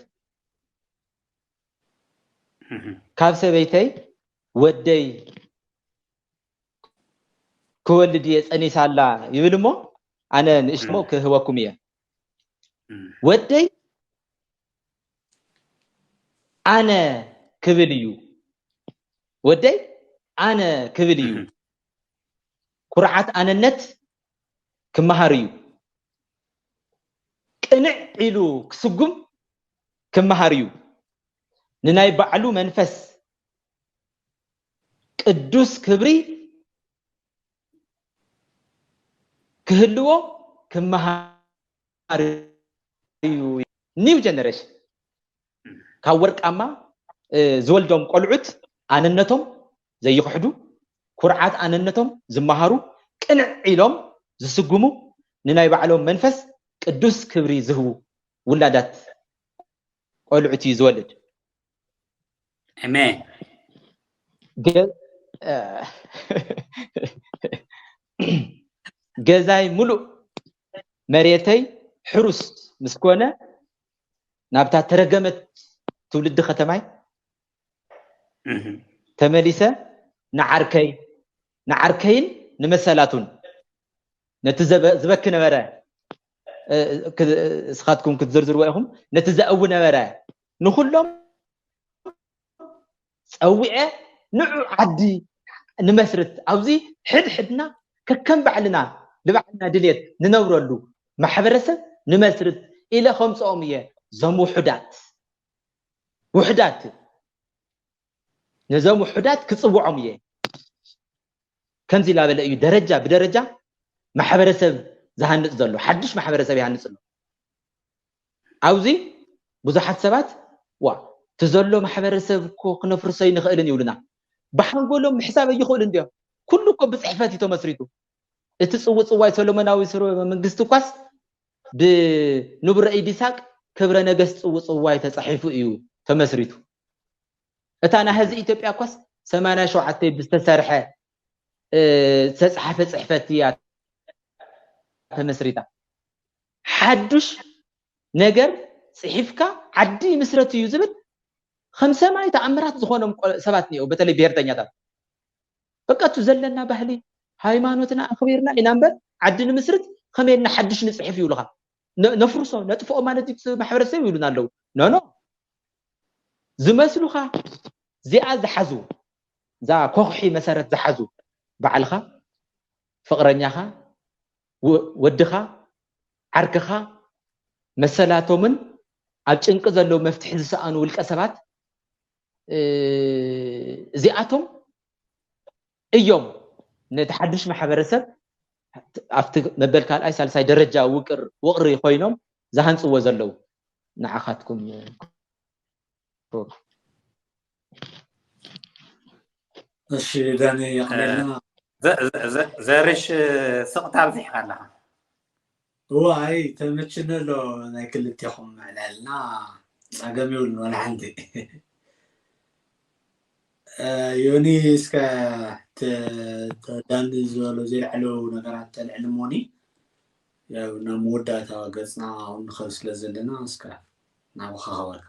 ካብ ሰበይተይ ወደይ ክወልድ እየ ፀኒሳላ ይብል እሞ ኣነ ንእሽሞ ክህበኩም እየ ወደይ ኣነ ክብል እዩ ወደይ ኣነ ክብል እዩ ኩርዓት ኣነነት ክመሃር እዩ ቅንዕ ኢሉ ክስጉም ክመሃር እዩ ንናይ ባዕሉ መንፈስ ቅዱስ ክብሪ ክህልዎ ክመሃር እዩ ኒው ጀነሬሽን ካብ ወርቃማ ዝወልዶም ቆልዑት ኣነነቶም ዘይክሕዱ ኩርዓት ኣነነቶም ዝመሃሩ ቅንዕ ኢሎም ዝስጉሙ ንናይ ባዕሎም መንፈስ ቅዱስ ክብሪ ዝህቡ ውላዳት ቆልዑት እዩ ዝወልድ አሜን ገዛይ ሙሉእ መሬተይ ሕሩስ ምስኮነ ናብታ ተረገመት ትውልድ ከተማይ ተመሊሰ ንዓርከይን ንመሰላቱን ነቲ ዝበክ ነበረ እስኻትኩም ክትዝርዝርዎ ኢኹም ነቲ ዘእው ነበረ ንኩሎም ፀዊዐ ንዑ ዓዲ ንመስርት ኣብዚ ሕድሕድና ከከም ባዕልና ልባዕልና ድልየት ንነብረሉ ማሕበረሰብ ንመስርት ኢለ ከምፅኦም እየ ዞም ውሕዳት ነዞም ውሕዳት ክፅውዖም እየ ከምዚ ላበለ እዩ ደረጃ ብደረጃ ማሕበረሰብ ዝሃንፅ ዘሎ ሓድሽ ማሕበረሰብ ይሃንፅ ኣሎ ኣብዚ ብዙሓት ሰባት ተዘሎ ማሕበረሰብ እኮ ክነፍርሶ ይንኽእልን ይብሉና ብሓንጎሎም ምሕሳብ ኣይኽእሉ እንዲኦም ኩሉ እኮ ብፅሕፈት እዩ ተመስሪቱ እቲ ፅዋይ ሰሎሞናዊ ስርወ መንግስቲ ኳስ ብንቡረ ኢዲሳቅ ክብረ ነገስት ፅዋይ ተፃሒፉ እዩ ተመስሪቱ እታ ናህዚ ኢትዮጵያ ኳስ 87 ብዝተሰርሐ ተፃሓፈ ፅሕፈት እያ ተመስሪታ ሓድሽ ነገር ፅሒፍካ ዓዲ ምስረት እዩ ዝብል خمسماي تأمرات زخونهم سباتني أو بتلي بيرتنياتا بقى تزلنا بهلي هايمانوتنا أخبيرنا إنامبر عدنا مسرت خميرنا حدش نصحف يولها نفرصه نتفق ما نتيجة محورسي يقولون له نو زمسلوها زي زحزو زا كوخي مسارت زحزو بعلها فقرنياها ودخا عركها مسلاتو من أبتشنك زلوا مفتح زسانو والكسبات زياتهم اليوم نتحدش مع حبرسب أفت مبلك على أي سالساي درجة وقر يخوينهم زهنس وزلوا نعخاتكم الشيء داني يقلنا زارش سقط على حالها واي تمشينا له انا كلت يخم علالنا اقامي ولا عندي يوني اسكا داندز ولا زي علو نغرات العلموني يا نموداتا قصنا ونخلص لزلنا اسكا ناو خاور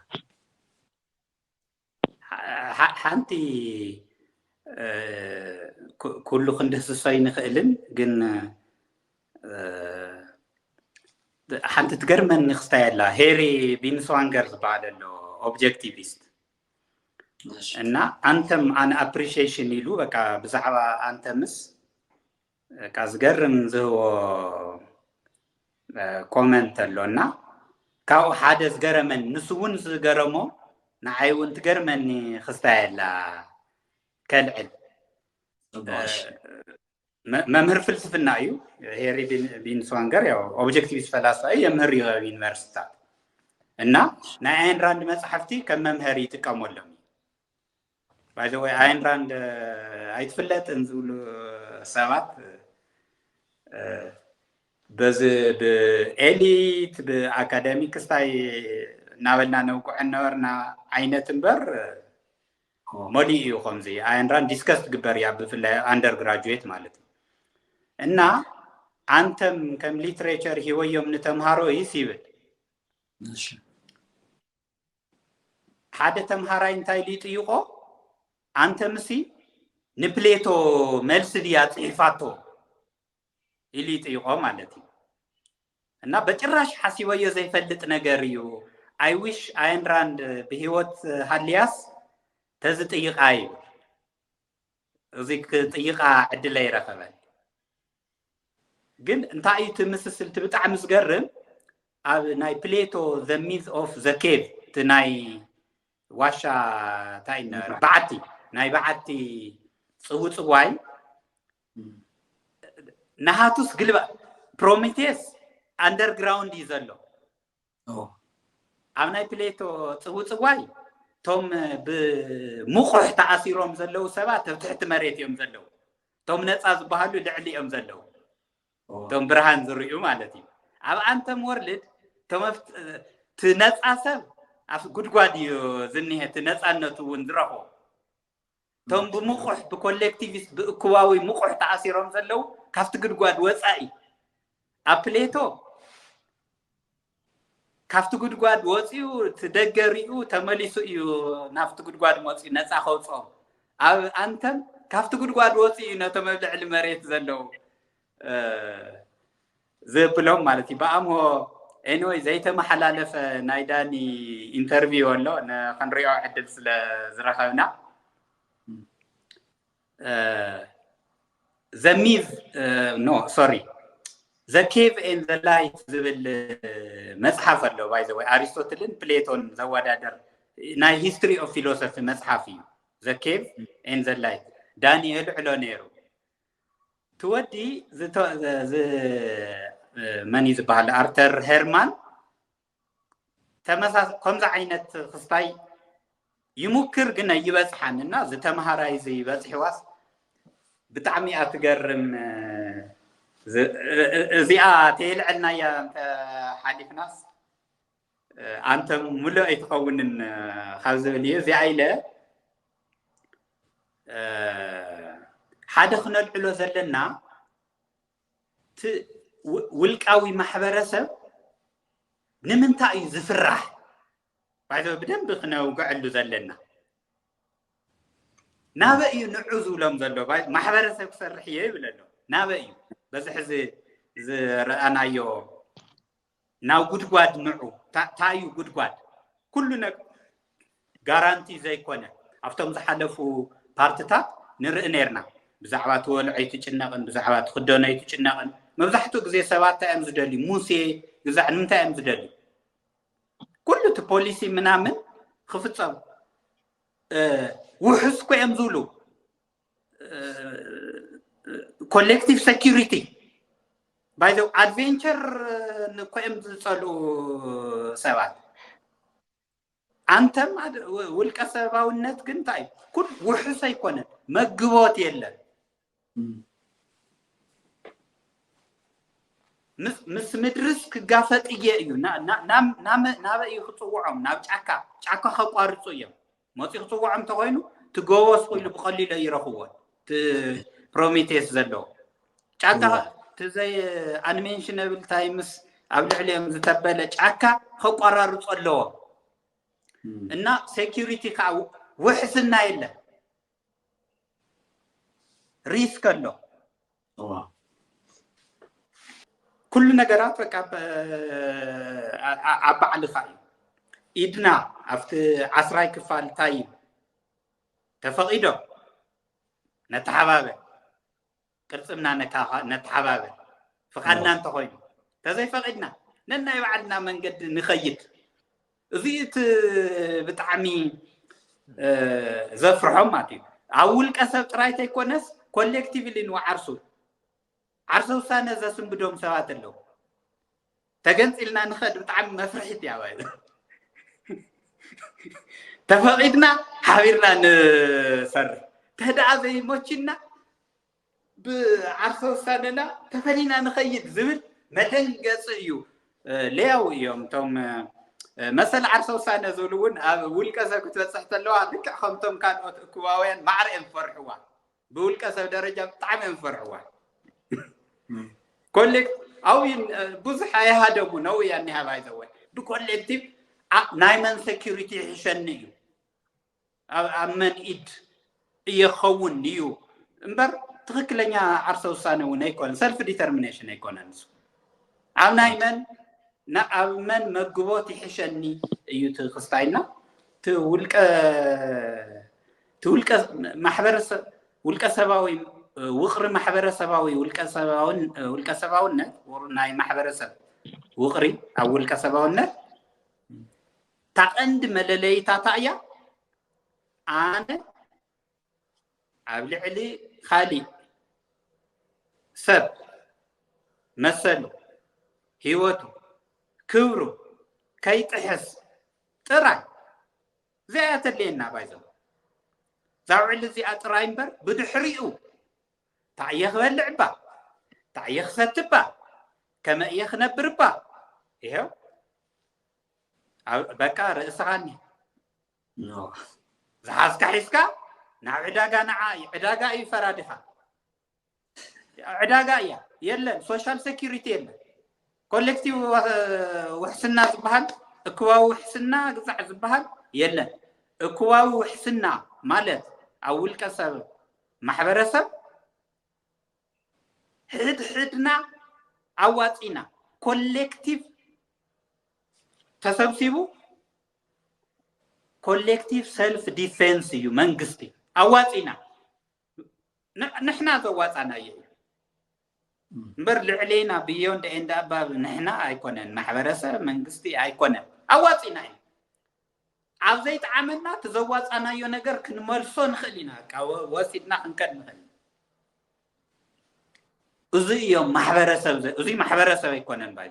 حانتي كل خندس ساين خيلن جن حانت تقرمن نخستايلا هيري بينسوانجرز بعد له اوبجكتيفيست እና አንተም አን አፕሪሺዬሽን ይሉ በቃ በዛባ አንተምስ كازجرم زهو كومنت لنا كاو حادث جرمن نسون زجرمو نعيون تجرمني خستايلا كالعلم ممهر فلسفنا أيو هيري بين سوانجر يا أوبجكتيفيست فلسفة يمهر يونيفرسيتات إننا نعين راند مصحفتي كم ممهري تكملهم by the way عين راند أيتفلت انزول سبات بز بإليت بأكاديميك ستاي ناولنا نوقع النورنا عينة تنبر مولي يو خمزي عين راند ديسكست قبر يا بفلا أندر جراجويت مالتي إننا أنتم كم ليتريتشر هو يوم نتمهارو يسيبل حدا تمهارا انتاي ليتيقو أنتم سي نبليتو ملسديات إلفاتو إليتيقو مالتي إننا بجراش حسيوة يزي فلت نغريو I wish Ayn Rand بهيوت هالياس تزت إيق آيو زيك تيقا عدلي رخبال جن انتاي تمسسل تبتع مسقرم ناي بليتو the myth of the cave تناي واشا تاين بعتي ناي بعتي صوت صواي نهاتوس قلبا بروميتيس underground يزلو أو ناي بليتو صوت صواي توم بمقح تأثيرهم زلو سبات تحت مريت يوم زلو توم نتاز بهالو لعلي يوم زلو توم برهان زريو مالتي أب أنت مورلد توم تنتاسب أف قدقاديو زنيه تنتاسنتو وندرهو توم بمقح بكولكتيفيست بأكواوي مقح تأثيرهم زلو كافت قدقاد وصائي أبليتو كافت قدقاد وصيو تدقريو تمليسو يو نافت قدقاد موصي نتسا خوصو أب أنتم كافت قدقاد وصيو نتمبلع المريت زلو زبلهم مالتي بأمو anyway زي تمحلالف نايداني انترفيو ولا خنريو عدل زرخونا the myth no sorry the cave in the light زبل مصحف له by the way أرسطوطل بلاتون زوادادر ناي history of philosophy مصحفي the cave in the light دانيال علونيرو تودي من يزبال أرتر هيرمان تمسا كم عينت خصتاي يمكر قلنا يبزحان الناس تمهاراي زي يبزح واس بتعمي أتقرم زيا تيلعنا يا أنت حديث ناس أنت ملا يتقون خازلية زي عيلة حدا خنا العلو زلنا ولقاوي محبرسب نمنتاي زفرح بعد بدن بخنا وقعلو زلنا نابئي نعوزو لهم زلو بعد محبرسب سرحيه يبللو نابئي بس حزي انا يو ناو غدغاد نعو تايو غدغاد كلنا غارانتي زي كونه افتم زحلفو بارتتا نرئ نيرنا بزعبا تولعي تچنقن بزعبا تخدوني تچنقن مبزحتو غزي سبات تايم زدلي موسى غزع نمتايم زدلي كله تبوليسي منامن خفصم وحس كويم زولو collective security by the adventure كويم زصلو سبات أنتم والكسباونت كنتاي كل وحس يكون مجبوط يلا مس مدرس كجافت إياه نام يخطوعهم نام شاكا خبارتو يوم ما تخطوعهم تغينو تجوز كل بخلي لا يرخوه بروميتيس زلوا شاكا تزي أنيميشنبل تايمز قبل عليهم زتبلة شاكا خباراتو الله إننا security كاو وحسنا إلا ريسك له كل نجارات بقى أبع على خايم إدنا أفت عصراي كفال تايم تفقيده نتحبابه ቅርጽምና ነተሓባበ ፍቃድና እንተኾይኑ ተዘይፈቂድና ነናይ ባዕልና መንገዲ ንኸይድ እዚት ብጣዕሚ ዘፍርሖም ማለት እዩ ኣብ ውልቀ ሰብ ጥራይ ተይኮነስ ኮሌክቲቭሊ ንዓርሱ ዓርሰ ውሳነ ዘስንብዶም ሰባት ኣለዉ ተገንፂልና ንኸድ ብጣዕሚ መፍርሒት እያ ባይ ተፈቂድና ሓቢርና ንሰርሕ ተዳኣ ዘይሞችና ብዓርሰ ውሳነና ተፈሊና ንኸይድ ዝብል መደንገፂ እዩ ለያው እዮም እቶም መሰል ዓርሰ ውሳነ ዝብሉ እውን ኣብ ውልቀ ሰብ ክትበፅሕ ተለዋ ልክዕ ከምቶም ካልኦት እኩባውያን ማዕረ እዮም ፈርሕዋ ብውልቀ ሰብ ደረጃ ብጣዕሚ እዮም ፈርሕዋ ኮሌክት ኣው ብዙሕ ኣይሃደሙ ነው እያ ኒሃባ ይዘወይ ብኮሌክቲቭ ናይ መን ሴኪሪቲ ይሕሸኒ እዩ ኣብ መን ኢድ እየኸውን እዩ እምበር ትክክለኛ ዓርሰ ውሳነ እውን ኣይኮነን ሰልፍ ዲተርሚኔሽን ኣይኮነን እሱ ኣብ ናይ መን ኣብ መን መግቦት ይሕሸኒ እዩ ትክስታይና ትውልቀ ማሕበረሰብ ውልቀ ሰባዊ ውቅሪ ማሕበረሰባዊ ውልቀ ሰባውነት ናይ ማሕበረሰብ ውቅሪ ኣብ ውልቀ ሰባውነት ታቐንዲ መለለይታታ እያ ኣነ ኣብ ልዕሊ ካሊእ ሰብ መሰሉ ሂወቱ ክብሩ ከይጥሕስ ጥራይ እዚኣ ተድልየና ባይዘው ዛውዕል እዚኣ ጥራይ እምበር ብድሕሪኡ እንታይ እየ ክበልዕ ባ እንታይ እየ ክሰትባ ከመይ እየ ክነብርባ ይኸው በቃ ርእስኻኒ ዝሓዝካ ሒዝካ ናብ ዕዳጋ ንዓ ዕዳጋ እዩ ፈራዲኻ ዕዳጋ እያ የለን ሶሻል ሴኪሪቲ የለን ኮሌክቲቭ ውሕስና ዝበሃል እኩባዊ ውሕስና ግዛዕ ዝበሃል የለን እኩባዊ ውሕስና ማለት ኣብ ውልቀ ሰብ ማሕበረሰብ ሕድሕድና ኣዋፂና ኮሌክቲቭ ተሰብሲቡ ኮሌክቲቭ ሰልፍ ዲፌንስ እዩ መንግስቲ ኣዋፂና ንሕና ዘዋፃና እዩ እምበር ልዕሌና ብዮንድ ኤንድ ኣባብ ንሕና ኣይኮነን ማሕበረሰብ መንግስቲ ኣይኮነን ኣዋፂና እዩ ኣብ ዘይጠዓመና ትዘዋፃናዮ ነገር ክንመልሶ ንኽእል ኢና ወሲድና ክንከድ ንኽእል እዚ እዮም ማሕበረሰብ እዚ ማሕበረሰብ ኣይኮነን ባይ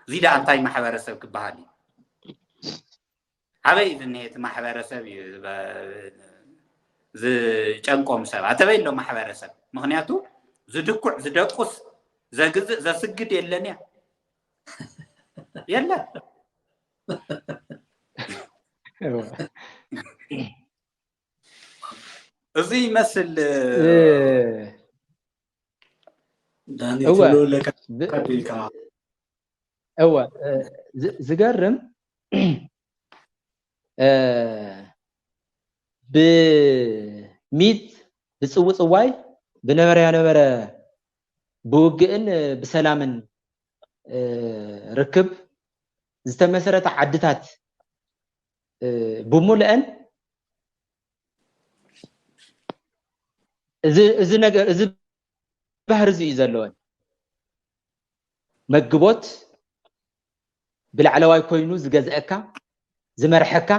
እዚ ዳ እንታይ ማሕበረሰብ ክበሃል እዩ ኣበይ ዝኒሄት ማሕበረሰብ እዩ ዝጨንቆም ሰባት ኣተበይ ኣሎ ማሕበረሰብ ምክንያቱ ዝድኩዕ ዝደቁስ ዘግዝእ ዘስግድ የለን እያ የለን እዚ ይመስል ዳኒ ትብሎ ለካ እወ ዝገርም ብሚት ብፅውፅዋይ ብነበረ ያነበረ ብውግእን ብሰላምን ርክብ ዝተመሰረተ ዓድታት ብሙልአን እዚ ነገር እዚ ባህር እዚ እዩ ዘለወን መግቦት ብላዕለዋይ ኮይኑ ዝገዝአካ ዝመርሐካ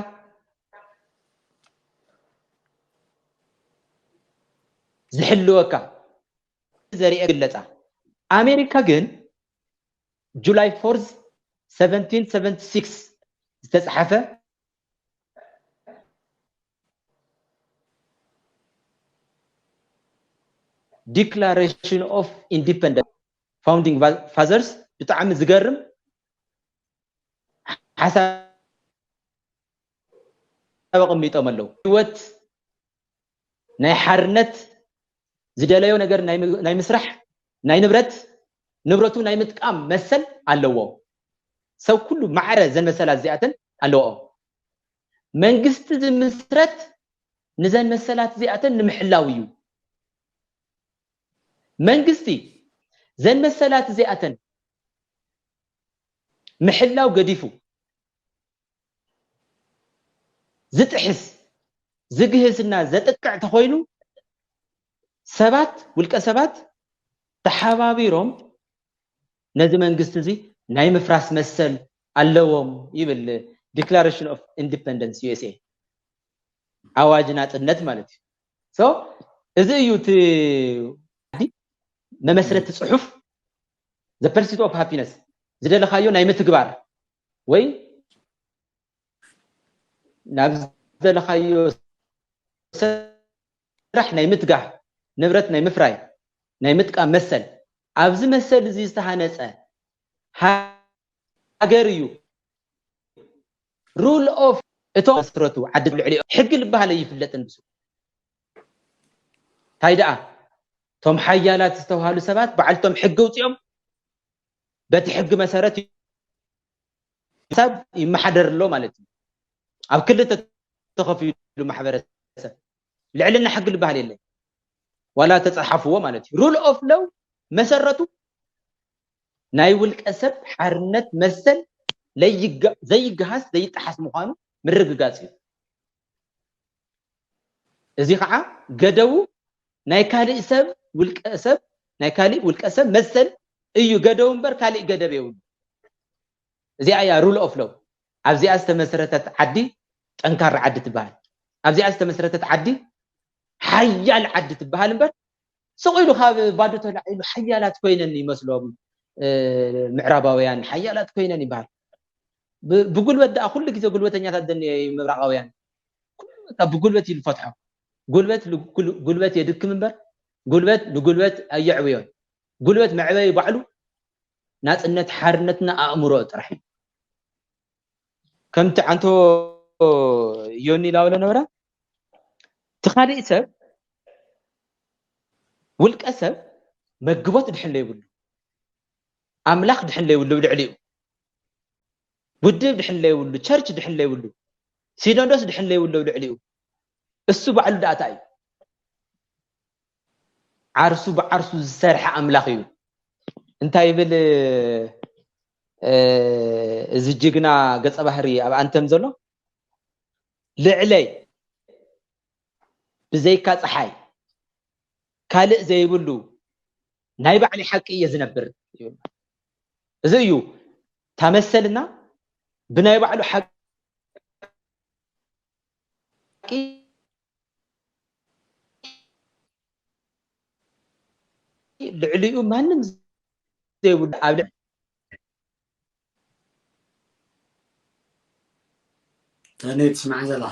ዝሕልወካ ዘሪአ ግለፃ ኣሜሪካ ግን ጁላይ 4 1776 ዝተጻሕፈ Declaration of Independence Founding Fathers ብጣዕሚ ዝገርም ሓሳብ ቀሚጦም ኣለዉ ህይወት ናይ ሓርነት ዝደለዮ ነገር ናይ ምስራሕ ናይ ንብረቱ ናይ ምጥቃም መሰል ኣለዎ ሰብ ኩሉ ማዕረ ዘን መሰላት እዚኣተን ኣለዎ መንግስቲ ዝምስረት ንዘን መሰላት እዚኣተን ንምሕላው እዩ መንግስቲ ዘን መሰላት እዚኣተን ምሕላው ገዲፉ ዝጥሕስ ዝግህስና ዘጥቅዕ ተኾይኑ ሰባት ውልቀ ሰባት تحابيرهم نزي منغست زي ناي مفراس مسل اللوم يبل Declaration of Independence USA አዋጅ ናጽነት ማለት ሶ እዚ ዩት መመስረት ጽሑፍ the pursuit of happiness ዝደለኻዮ ናይ ምትግባር ወይ ናብ ዝደለኻዮ ስራሕ ናይ ምትጋህ ንብረት ናይ ምፍራይ ናይ ምጥቃ መሰል ኣብዚ መሰል እዚ ዝተሃነጸ ሃገር እዩ rule of እቶ መስረቱ ዓዲ ልዕሊ ሕግ ልባህለ ይፍለጥን ብሱ ታይዳ ቶም ሓያላት ዝተዋሃሉ ሰባት በዓልቶም ሕግ ውጽኦም በቲ ሕግ መሰረት ሰብ ይመሓደርሎ ማለት እዩ ኣብ ክልተ ተኸፊሉ ማሕበረሰብ ልዕልና ሕግ ልባህለ የለ ወላ ተጻሓፍዎ ማለት እዩ rule of law መሰረቱ ናይ ውልቀ ሰብ ሓርነት መሰል ዘይግሃስ ዘይጣሓስ ምዃኑ ምርግጋጽ እዩ እዚ ከዓ ገደቡ ናይ ካልእ ሰብ ውልቀ ሰብ ናይ ካልእ ውልቀ ሰብ መሰል እዩ ገደቡ እምበር ካልእ ገደብ የብሉ እዚኣ ያ rule of law ኣብዚኣ ዝተመስረተት ዓዲ ጠንካራ ዓዲ ትበሃል ኣብዚኣ ዝተመስረተት ዓዲ ሓያል ዓዲ ትበሃል እምበር ስቑኢሉ ካብ ባዶ ተላዒሉ ሓያላት ኮይነን ይመስሎም ምዕራባውያን ሓያላት ኮይነን ይበሃል ብጉልበት ዳ ኩሉ ግዜ ጉልበተኛታት ደን ምብራቃውያን ብጉልበት ይልፈትሑ ጉልበት የድክም እምበር ጉልበት ንጉልበት ኣየዕብዮን ጉልበት መዕበይ ባዕሉ ናጽነት ሓርነትና ኣእምሮ ጥራሕ ከምቲ አንቶ ዮኒ ላውለ ነበረ ተኻሊእ ሰብ ውልቀ ሰብ መግቦት ድሕን ለይብሉ ኣምላኽ ድሕን ለይብሉ ልዕሊኡ ውድብ ድሕን ለይብሉ ቸርች ድሕን ለይብሉ ሲኖዶስ ድሕን ለይብሉ ልዕሊኡ እሱ ባዕሉ ዳታ እዩ ዓርሱ ብዓርሱ ዝሰርሐ ኣምላኽ እዩ እንታይ ይብል እዚ ጅግና ገጸ ባህሪ ኣብ አንተም ዘሎ ልዕለይ ብዘይካ ፀሓይ ካልእ ዘይብሉ ናይ ባዕሊ ሓቂ እየ ዝነብር እዚ እዩ ተመሰልና ብናይ ባዕሉ ሓቂ ልዕሊኡ ማንም ዘይብሉ ኣብ تاني تسمع زلا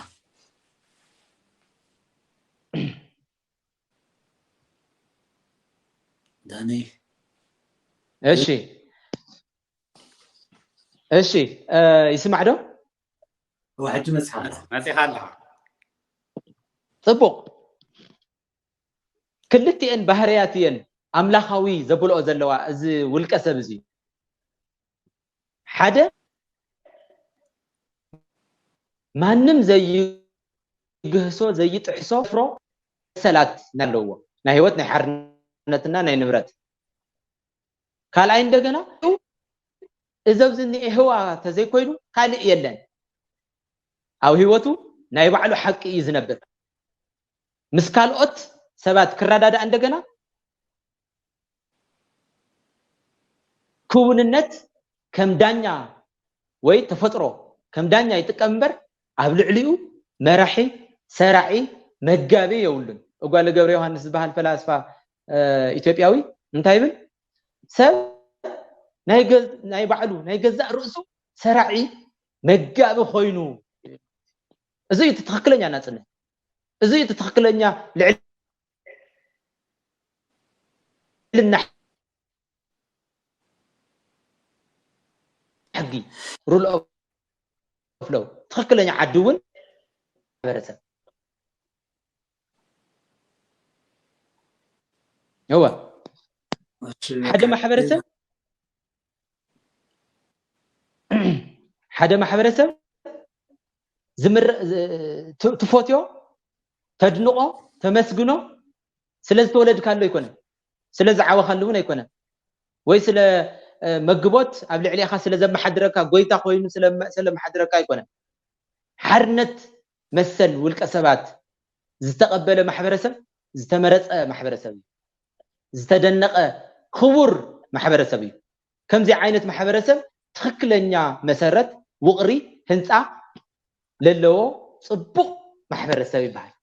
داني እሺ يسمع دو واحد مسحه مسيحالها ጽቡቕ ክልቲአን ባህርያትየን ኣምላኻዊ ዘብልኦ ዘለዋ እዚ ውልቀ ሰብ እዚ ሓደ ማንም ዘይግህሶ ዘይጥሕሶ ፍሮ ሰላት ናለዎ ናይ ህይወት ናይ ሓርነትና ናይ ንብረት ካልኣይ እንደገና እዘብዝኒ ህዋ ተዘይኮይኑ ካልእ የለን ኣብ ህይወቱ ናይ ባዕሉ ሓቂ እዩ ዝነብር ምስ ካልኦት ሰባት ክረዳዳ እንደገና ክውንነት ከም ዳኛ ወይ ተፈጥሮ ከም ዳኛ ይጥቀም እምበር ኣብ ልዕሊኡ መራሒ ሰራዒ መጋቢ የውሉን እጓለ ገብረ ዮሐንስ ዝበሃል ፈላስፋ ኢትዮጵያዊ እንታይ ይብል ሰብ ናይ ባዕሉ ናይ ገዛእ ርእሱ ሰራዒ መጋቢ ኮይኑ እዚ እዩ ትክክለኛ ናጽነት እዚ እዩ ትክክለኛ ልዕልና ሕጊ ሩል ኦፍ ሎው ትክክለኛ ዓዲ እውን ማሕበረሰብ هو ሓደ ማሕበረሰብ ዝምር ትፎትዮ ተድንቆ ተመስግኖ ስለዝተወለድ ካሎ ይኮነ ስለዝዓወ ካሎ እውን አይኮነ ወይ ስለ መግቦት ኣብ ልዕሊኻ ስለዘመሓድረካ ጎይታ ኮይኑ ስለመሓድረካ አይኮነ ሓርነት መሰል ውልቀ ሰባት ዝተቀበለ ማሕበረሰብ ዝተመረጸ ማሕበረሰብ ዝተደነቀ ክቡር ማሕበረሰብ እዩ ከምዚ ዓይነት ማሕበረሰብ ትክክለኛ መሰረት ውቕሪ ህንፃ ለለዎ ጽቡቕ ማሕበረሰብ ይባሃል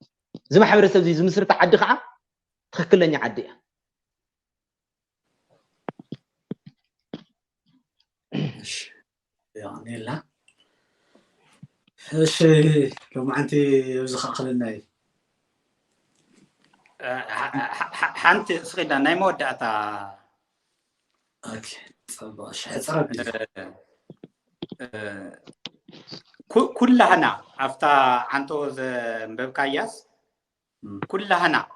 እዚ ማሕበረሰብ እዚ ዝምስርታ ዓዲ ከዓ ትክክለኛ ዓዲ እያ يعني لا ايش لو ما انت يوزخ لنا حنت سخيدا ناي موداتا اوكي طب حصرك كلها افتا عنتو مبكاياس كلها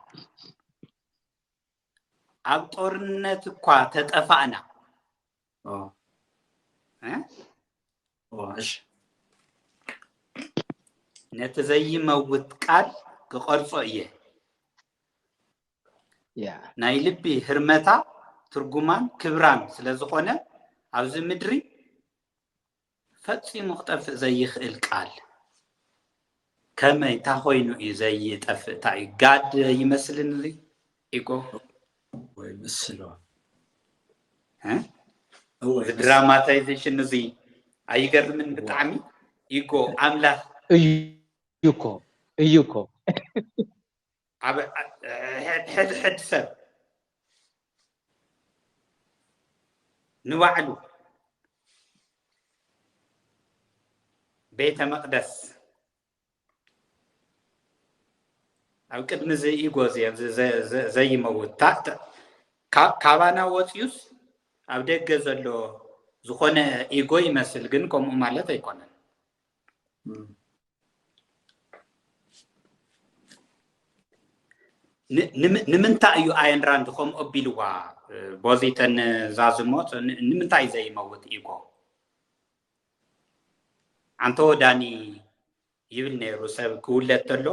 اب ጦርነት እኳ ተጠፋና واش نتزي موت قال كقرصو ايه يا ناي لبي هرمتا ترجمان كبران ስለዝኾነ ኣብዚ ምድሪ ፈጽሞ ክጠፍ ዘይኽእል ቃል ከመይ ታኾይኑ እዩ ዘይጠፍእ ታይ ጋድ ይመስልንሊ ኢጎ ወይ መስሎ ድራማታይዜሽን እዚ አይገርምን ብጣዕሚ ኢጎ አምላክ እዩኮ አበ ሕድ ሰብ ንባዕሉ ቤተ መቅደስ ኣብ ቅድሚ እዚ ኢጎ ዘይመውት ካባና ወፂዩስ ኣብ ደገ ዘሎ ዝኾነ ኢጎ ይመስል ግን ከምኡ ማለት ኣይኮነን ንምንታይ እዩ ኣየን ራንድ ከም ኣቢልዋ ቦዚተን ዛዝሞት ንምንታይ ዘይመውት ኢጎ አንተ ወዳኒ ይብል ነይሩ ሰብ ክውለት ተሎ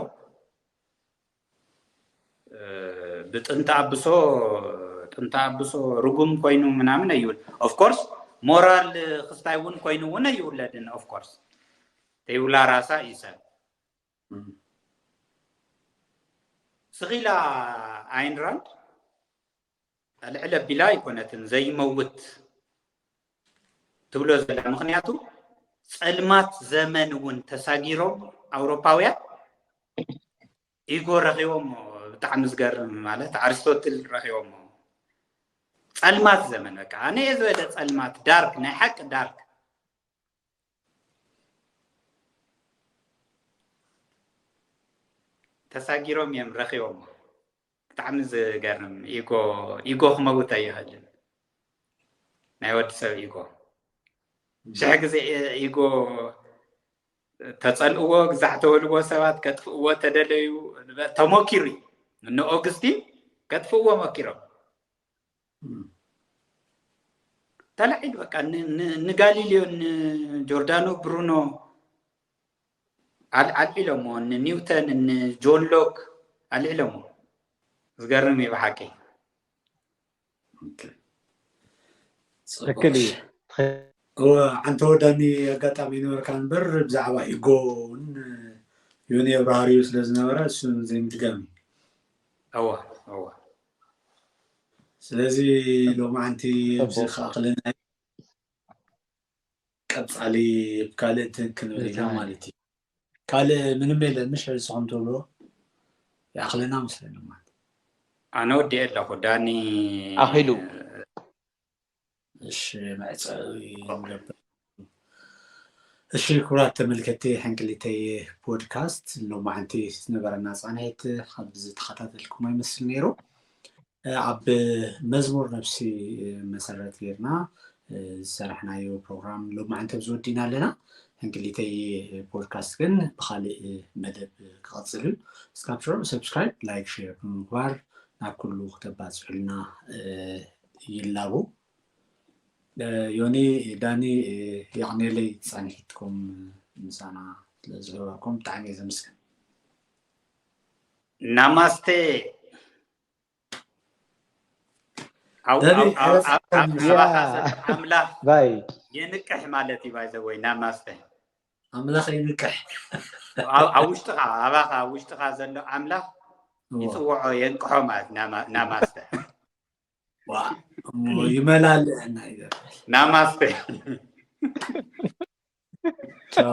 ብጥንታ አብሶ ርጉም ኮይኑ ምናምን አይውል ኦፍ ኮርስ ሞራል ክስታይውን ኮይኑ ወነ ይውለድን ኦፍ ኮርስ ተይውላ ራሳ ይሰብ ስጊላ አይንራንድ አልዕለ ቢላ ይኮነትን ዘይመውት ትብሎ ዘላ ምክንያቱ ጸልማት ዘመንውን ተሳጊሮም አውሮፓውያን ኢጎ ረኺቦም ብጣዕሚ ዝገርም ማለት አሪስቶትል ረኺቦም ጸልማት ዘመን በቃ እኔ ዝበለ ጸልማት ዳርክ ናይ ሓቂ ዳርክ ተሳጊሮም እዮም ረኺቦም ብጣዕሚ ዝገርም ኢጎ ክመውት ኣይኽእልን ናይ ወዲ ሰብ ኢጎ ሽሕ ግዜ ኢጎ ተጸልእዎ ግዛዕ ተወልዎ ሰባት ከጥፍእዎ ተደለዩ ተሞኪሩ እነ ኦግስቲን ከጥፍእዎ ሞኪሮም ተላዒድ በቃ ንጋሊሌዮ ጆርዳኖ ብሩኖ አልዒሎሞ ኒውተን ጆን ሎክ አልዒሎሞ ዝገርም እዩ ብሓቂ ትክክል እዩ አንተ ወዳኒ አጋጣሚ ነበርካ ነበር ብዛዕባ ኢጎን የሆነ ባህሪው ስለዝነበረ እሱን ዘይምድገም አዋ ስለዚህ ሎማንቲ ብዝኻኽልና ቀጻሊ ካልእ ትክክል ማለት እዩ ካልእ ምንም የለን ምሽ ስኹም ትብሎ ያኽለና መስለኒ ማለት ኣነ ወዲአ ኣለኹ ዳኒ ኣኺሉ እሺ ማዕፀዊ ነበር እሺ ክቡራት ተመልከቲ ሕንቅሊተይ ፖድካስት ሎማንቲ ዝነበረና ጻንሒት ኣብዚ ተኸታተልኩም ይመስል ነይሩ ኣብ መዝሙር ነፍሲ መሰረት ጌርና ዝሰርሕናዮ ፕሮግራም ሎማንቲ ዝወዲና ኣለና ሕንቅሊተይ ፖድካስት ግን ብኻልእ መደብ ክቐፅል ስካፕቸር ሰብስክራይብ ላይክ ሼር ብምግባር ናብ ኩሉ ክተባፅሑልና ይላቡ ዮኒ ዳኒ ያዕኔለይ ጻንሒትኩም ምሳና ስለዝህባኩም ብጣዕሚ እየ ዘመስግን ናማስቴ አምላክ ባይ የንቅሕ ማለት ይባይ ዘወይ ናማስቴ አምላክ ይንቅሕ አውሽጥኻ አባኻ አውሽጥኻ ዘሎ አምላክ ይጽውዖ የንቅሖ ማለት ናማስቴ ይመላል እና ናማስቴ ቻው